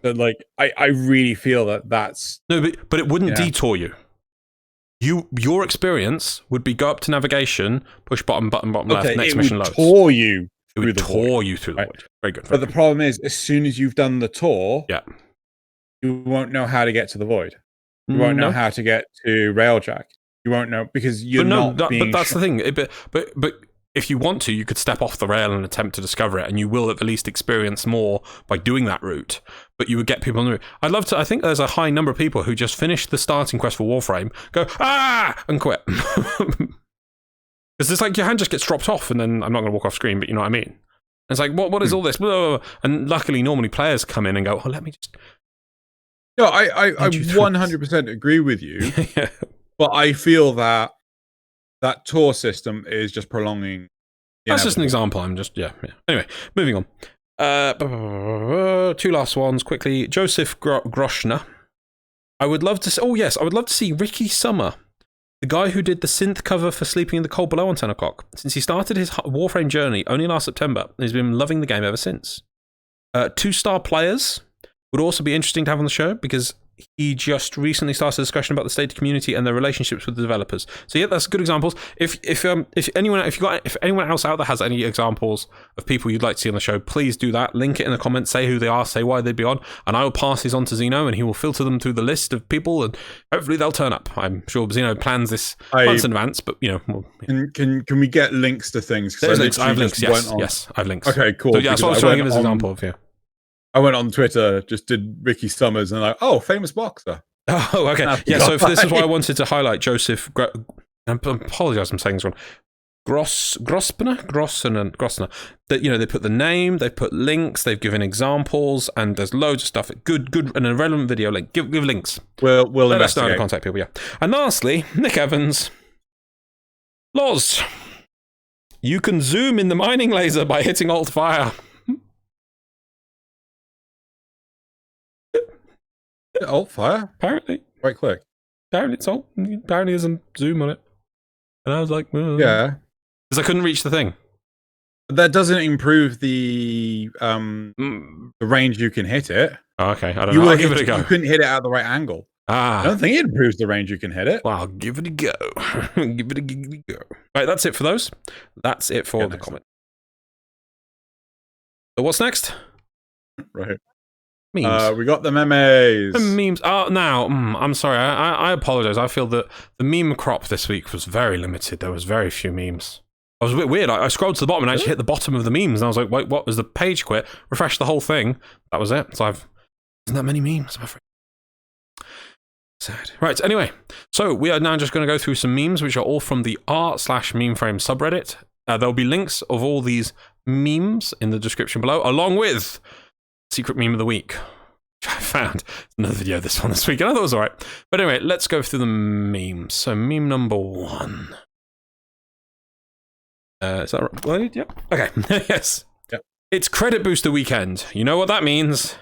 But like, I really feel that's... No, but it wouldn't detour you. Your experience would be go up to navigation, push bottom left, next mission loads. It would tour you through the Void. Very good. But the problem is, as soon as you've done the tour, you won't know how to get to the Void. You won't know how to get to Railjack. You won't know, because you're but that's the thing. But if you want to, you could step off the rail and attempt to discover it, and you will at least experience more by doing that route. But you would get people on the route. I think there's a high number of people who just finish the starting quest for Warframe, go, and quit. Because it's like your hand just gets dropped off, and then I'm not going to walk off screen, but you know what I mean? And it's like, what is all this? And luckily, normally players come in and go, let me just... No, I 100% agree with you, but I feel that tour system is just prolonging. That's just an example. I'm just, Anyway, moving on. Two last ones quickly. Joseph Groshner. I would love to see Ricky Summer, the guy who did the synth cover for Sleeping in the Cold Below on 10 o'clock. Since he started his Warframe journey only last September, and he's been loving the game ever since. 2-star players would also be interesting to have on the show, because he just recently started a discussion about the state community and their relationships with the developers. So that's good examples. If anyone else out there has any examples of people you'd like to see on the show, please do that. Link it in the comments, say who they are, say why they'd be on, and I will pass these on to Xeno, and he will filter them through the list of people, and hopefully they'll turn up. I'm sure Xeno plans this months in advance, but Can we get links to things? There's links. I have links. Yes, I have links. Okay, cool. So, that's what I was trying to give as an example of. I went on Twitter, just did Ricky Summers, and famous boxer. Oh, okay. So this is why I wanted to highlight Joseph. I apologize, I'm saying this wrong. Grossner. That they put the name, they put links, they've given examples, and there's loads of stuff. Good, and a relevant video link. Give links. We'll let us know how to contact people. And lastly, Nick Evans. Loz. You can zoom in the mining laser by hitting Alt Fire. Alt Fire? Apparently. Right click. Apparently there's a zoom on it. And I was like, yeah. Because I couldn't reach the thing. That doesn't improve the range you can hit it. Oh, okay, I don't know. I'll give it a go. You couldn't hit it at the right angle. I don't think it improves the range you can hit it. Well, give it a go. Give it a go. Right, that's it for those. That's it for the comment. So what's next? Right. Memes. We got the memes. The memes. Now, I'm sorry. I apologize. I feel that the meme crop this week was very limited. There was very few memes. I was a bit weird. I scrolled to the bottom and actually hit the bottom of the memes, and I was like, wait, what? Was the page quit? Refresh the whole thing. That was it. So isn't that many memes, I'm afraid. Sad. Right, anyway. So we are now just going to go through some memes, which are all from the r/memeframe subreddit. There'll be links of all these memes in the description below, along with Secret Meme of the Week, which I found. Another video of this one this week, and I thought it was all right. But anyway, let's go through the memes. So meme number 1. Is that right? Well, yep. Okay. Yes. Yep. It's Credit Booster Weekend. You know what that means?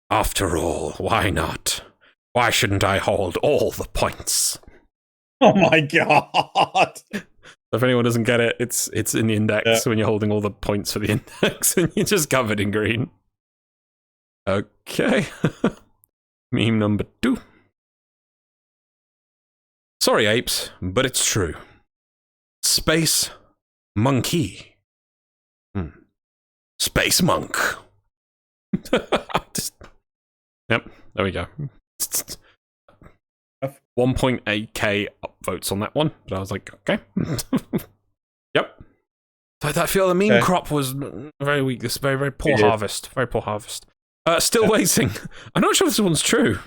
After all, why not? Why shouldn't I hold all the points? Oh my god! If anyone doesn't get it, it's in the index when you're holding all the points for the index and you're just covered in green. Okay. Meme number 2. Sorry, apes, but it's true. Space monkey. Space monk. Yep, there we go. 1.8k upvotes on that one, but I was like, okay. Yep. I feel the meme crop was very weak. This very, very poor harvest. Very poor harvest. Still waiting. I'm not sure if this one's true.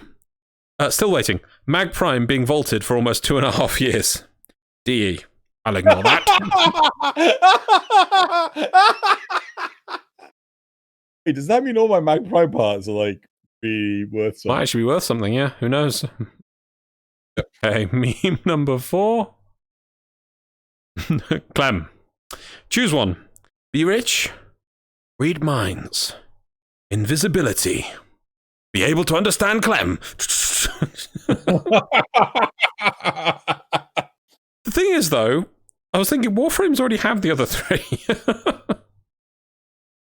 Still waiting. Mag Prime being vaulted for almost 2.5 years. DE. I'll ignore that. Hey, does that mean all my Mag Prime parts are like be worth something? Might actually be worth something, yeah. Who knows? Okay, meme number 4. Clem. Choose one. Be rich. Read minds. Invisibility. Be able to understand Clem. The thing is, though, I was thinking Warframes already have the other 3.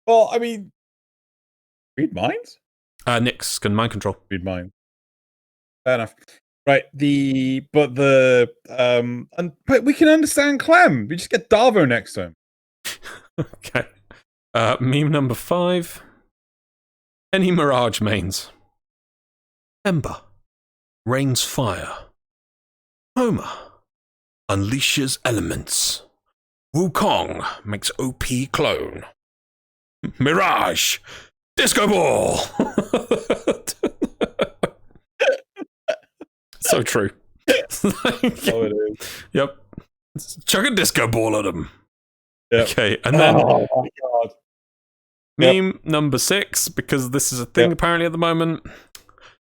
Well, I mean, read minds? Nyx can mind control. Read minds. Fair enough. Right, but we can understand Clem. We just get Darvo next time. Okay. Meme number 5. Any Mirage mains. Ember rains fire. Homer unleashes elements. Wukong makes OP clone. Mirage disco ball. So true. Oh, it is. Yep. Chuck a disco ball at him. Yep. Okay, and then oh my god. Meme number 6, because this is a thing apparently at the moment.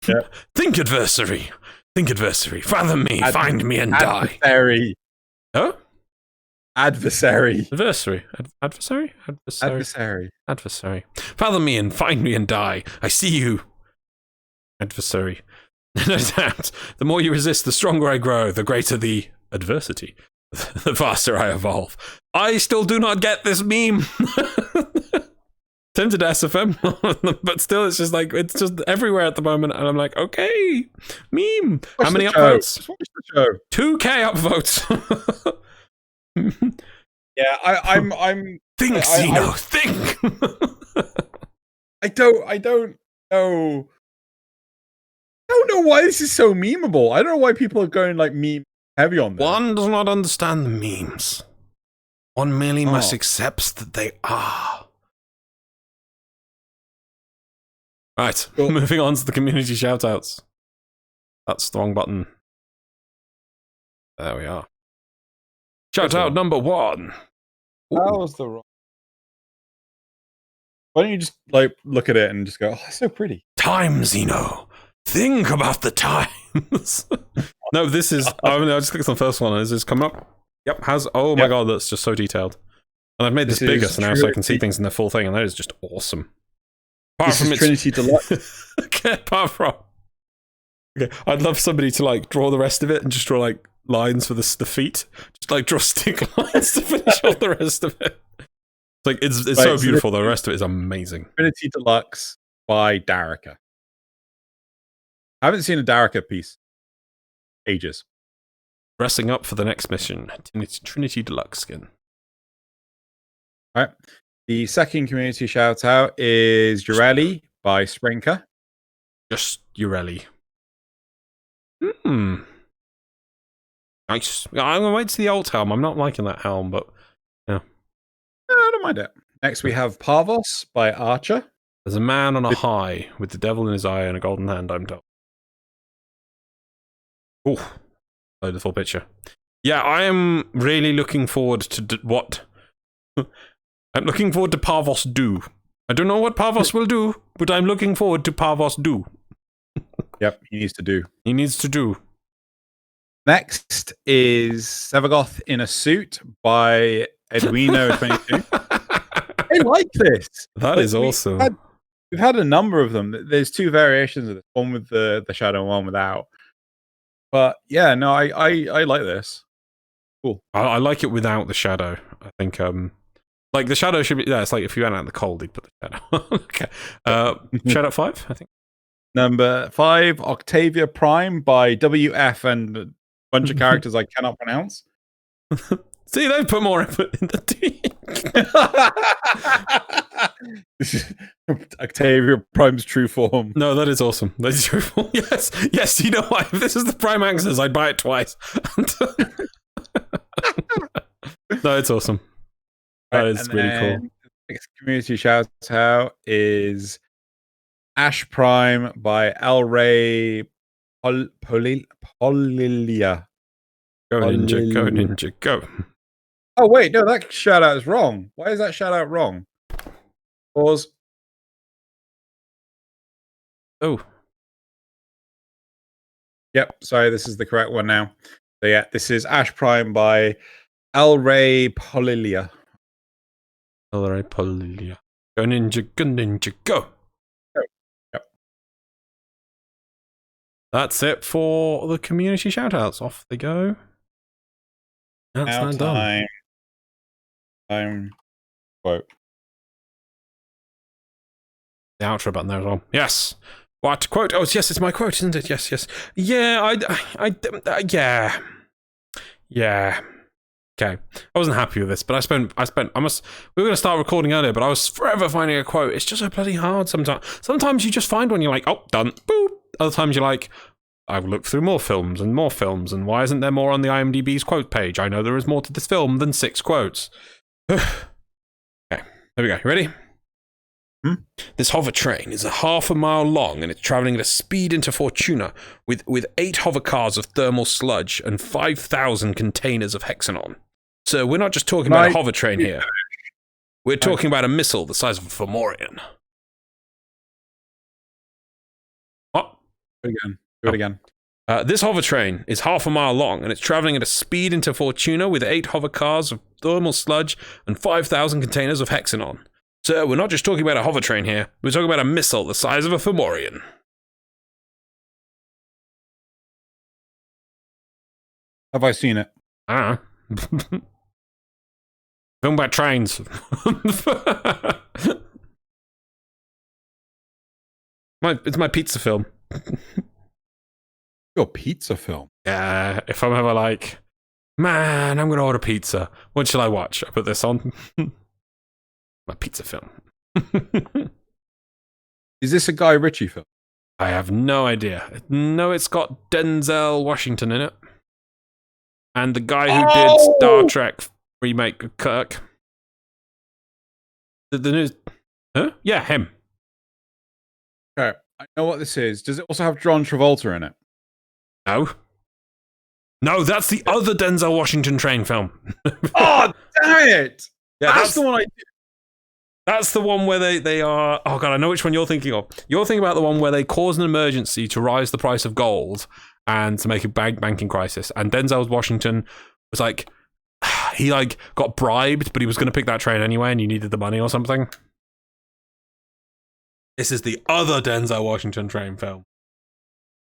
Yep. Think adversary. Think adversary. Fathom me, find me and die. Adversary. Oh? Adversary. Adversary. Adversary? Adversary. Adversary. Fathom me and find me and die. I see you. Adversary. No doubt. The more you resist, the stronger I grow, the greater the adversity. The faster I evolve. I still do not get this meme. Tempted SFM, but still, it's just everywhere at the moment, and I'm like, okay, meme. How many upvotes? 2K upvotes. Yeah, I'm. Think, Xeno, think. I don't know. I don't know why this is so memeable. I don't know why people are going like meme heavy on this. One does not understand the memes. One merely must accept that they are. Right, cool. Moving on to the community shoutouts. That's the wrong button. There we are. Shoutout number 1. That was the wrong. Why don't you just like look at it and just go, "Oh, that's so pretty." Time, Xeno. Think about the times. No, this is. I just clicked on the first one, and this is coming up. Yep. Oh my god, that's just so detailed. And I've made this bigger, so now I can see things in the full thing, and that is just awesome. Apart this is Trinity Deluxe. Okay, apart from. Okay, I'd love somebody to like draw the rest of it and just draw like lines for the feet. Just like draw stick lines to finish off the rest of it. It's like it's right, so beautiful. The rest of it is amazing. Trinity Deluxe by Darika. I haven't seen a Darika piece. Ages. Dressing up for the next mission. Trinity Deluxe skin. All right. The second community shout out is Ureli by Sprinker. Just Ureli. Nice. I'm gonna wait to the old helm. I'm not liking that helm, but yeah. No, I don't mind it. Next we have Parvos by Archer. There's a man on a high with the devil in his eye and a golden hand, I'm told. Oh, load the full picture. Yeah, I am really looking forward to what. I'm looking forward to Parvos do. I don't know what Parvos will do, but I'm looking forward to Parvos do. Yep, he needs to do. He needs to do. Next is Sevagoth in a Suit by Edwino22. I like this. That is awesome. We've had a number of them. There's 2 variations of this. One with the shadow and one without. But yeah, no, I like this. Cool. I like it without the shadow. I think like the shadow should be. Yeah, it's like if you went out in the cold, you'd put the shadow. Okay. Shoutout 5, I think. Number 5, Octavia Prime by WF and a bunch of characters I cannot pronounce. See, they've put more effort in the team. Octavia Prime's true form. No, that is awesome. That is true form. Yes, yes. You know what? If this is the Prime Axis, I'd buy it twice. No, it's awesome. That Right, is and really cool. then the next community shout out is Ash Prime by El Rey Polilia. Go ninja, go ninja, go. Oh wait, no, that shout out is wrong. Why is that shout out wrong? Pause. Oh, Yep, sorry, this is the correct one now. So yeah, this is Ash Prime by El Rey Polilia. El Rey Polilia. Go ninja, go ninja, go. Yep. That's it for the community shoutouts. Off they go. That's Now not done. Time. Quote. The outro button there as well. Yes. What quote? Oh, yes, it's my quote, isn't it? Yes, yes. Yeah, yeah. Okay. I wasn't happy with this, but we were going to start recording earlier, but I was forever finding a quote. It's just so bloody hard sometimes. Sometimes you just find one, you're like, oh, done. Boop. Other times you're like, I've looked through more films, and why isn't there more on the IMDb's quote page? I know there is more to this film than 6 quotes. Okay, there we go. You ready? This hover train is 1/2 mile long, and it's traveling at a speed into Fortuna with 8 hover cars of thermal sludge and 5,000 containers of hexanon. So we're not just talking about a hover train here. We're talking about a missile the size of a Fomorian. What? Do it again. This hover train is 1/2 mile long, and it's traveling at a speed into Fortuna with 8 hover cars of thermal sludge and 5,000 containers of hexanon. So we're not just talking about a hover train here. We're talking about a missile the size of a Fomorian. Have I seen it? I don't know. Film about trains. It's my pizza film. Your pizza film? Yeah, if I'm ever like, man, I'm going to order pizza. What shall I watch? I put this on. My pizza film. Is this a Guy Ritchie film? I have no idea. No, it's got Denzel Washington in it. And the guy who did Star Trek remake of Kirk. The news. Huh? Yeah, him. Okay, I know what this is. Does it also have John Travolta in it? No. No, that's the other Denzel Washington train film. Oh, damn it! Yeah, that's the one I... That's the one where they are... Oh, God, I know which one you're thinking of. You're thinking about the one where they cause an emergency to rise the price of gold and to make a banking crisis. And Denzel Washington was like... He, like, got bribed, but he was going to pick that train anyway, and you needed the money or something. This is the other Denzel Washington train film.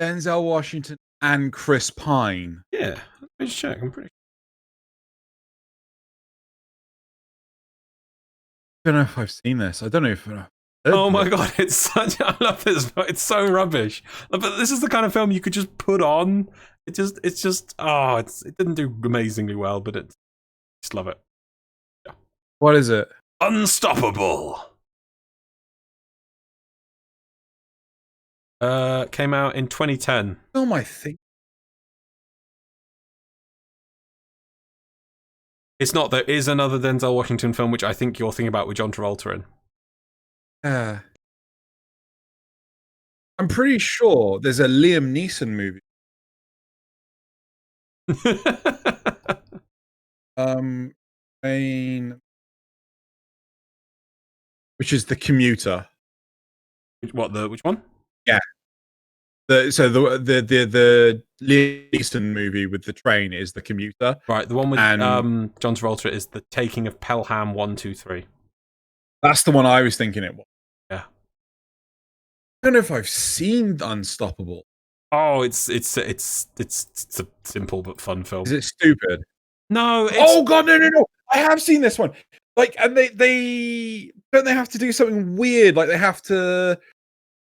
Denzel Washington and Chris Pine. Yeah, let me just check. I'm pretty... I don't know if I've seen this. I don't know if... Oh my God, it's such... I love this. It's so rubbish. But this is the kind of film you could just put on. It didn't do amazingly well, but I just love it. Yeah. What is it? Unstoppable. Came out in 2010. Oh my thing. It's not. There is another Denzel Washington film, which I think you're thinking about with John Travolta in. I'm pretty sure there's a Liam Neeson movie. Which is The Commuter. Which one? Yeah. The Liam Neeson movie with the train is The Commuter. Right, the one with John Travolta is The Taking of Pelham 1, 2, 3. That's the one I was thinking it was. Yeah. I don't know if I've seen Unstoppable. Oh, it's a simple but fun film. Is it stupid? No. Oh God, no! I have seen this one. Like, and they have to do something weird. Like they have to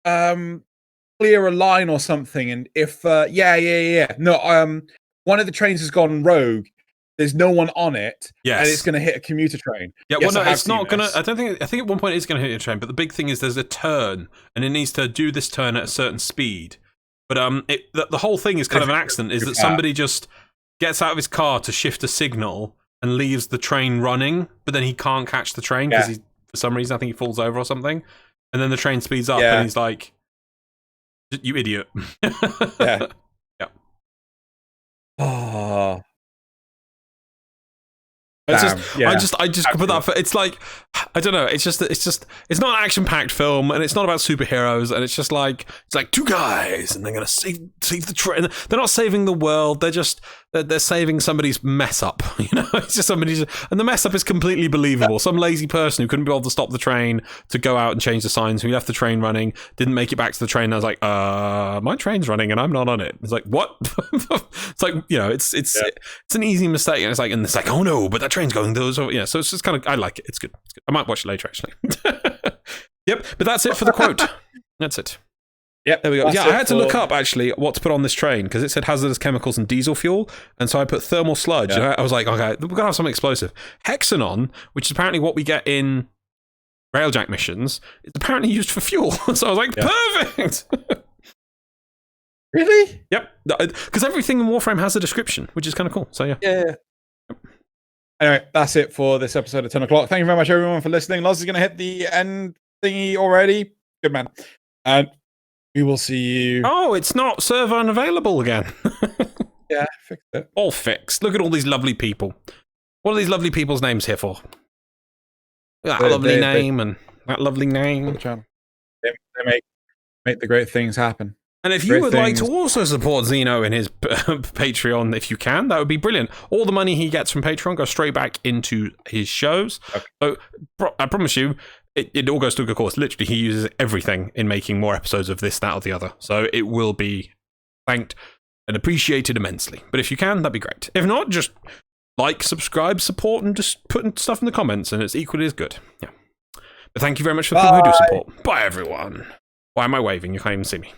clear a line or something. And if no, one of the trains has gone rogue. There's no one on it. Yes. And it's going to hit a commuter train. Yeah, yes, well, no, it's not going to... I think at one point it's going to hit a train, but the big thing is there's a turn, and it needs to do this turn at a certain speed. But the whole thing is kind of an accident, is that somebody just gets out of his car to shift a signal, and leaves the train running, but then he can't catch the train because for some reason, I think he falls over or something. And then the train speeds up and he's like, you idiot. Yeah. Oh. It's just, I just put that. It's like, I don't know. It's not an action-packed film, and it's not about superheroes, and it's like two guys, and they're gonna save the train. They're not saving the world. They're saving somebody's mess up. It's just somebody's, and the mess up is completely believable. Some lazy person who couldn't be able to stop the train to go out and change the signs, who left the train running, didn't make it back to the train. And I was like, my train's running, and I'm not on it. It's like, what? It's like, it's an easy mistake, and it's like, oh no, but that train's going those. So it's just kind of, I like it. It's good. I might watch it later, actually. Yep, but that's it for the quote. That's it. Yep. There we go. Yeah, I had to look up actually what to put on this train because it said hazardous chemicals and diesel fuel, and so I put thermal sludge. And I was like, okay, we're gonna have something explosive. Hexanon, which is apparently what we get in railjack missions, is apparently used for fuel. So I was like, perfect. Really? Yep. Because everything in Warframe has a description, which is kind of cool. So yeah. Anyway, that's it for this episode of 10 o'clock. Thank you very much, everyone, for listening. Loz is going to hit the end thingy already. Good man. And we will see you. Oh, it's not server unavailable again. Yeah, fixed it. All fixed. Look at all these lovely people. What are these lovely people's names here for? That lovely name and that lovely name. They make the great things happen. And if you would like to also support Xeno in his Patreon, if you can, that would be brilliant. All the money he gets from Patreon goes straight back into his shows. Okay. So I promise you, it all goes to a good cause. Literally, he uses everything in making more episodes of this, that, or the other. So it will be thanked and appreciated immensely. But if you can, that'd be great. If not, just like, subscribe, support, and just put stuff in the comments, and it's equally as good. Yeah. But thank you very much for the people who do support. Bye, everyone. Why am I waving? You can't even see me.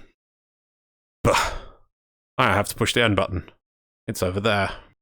I have to push the end button. It's over there.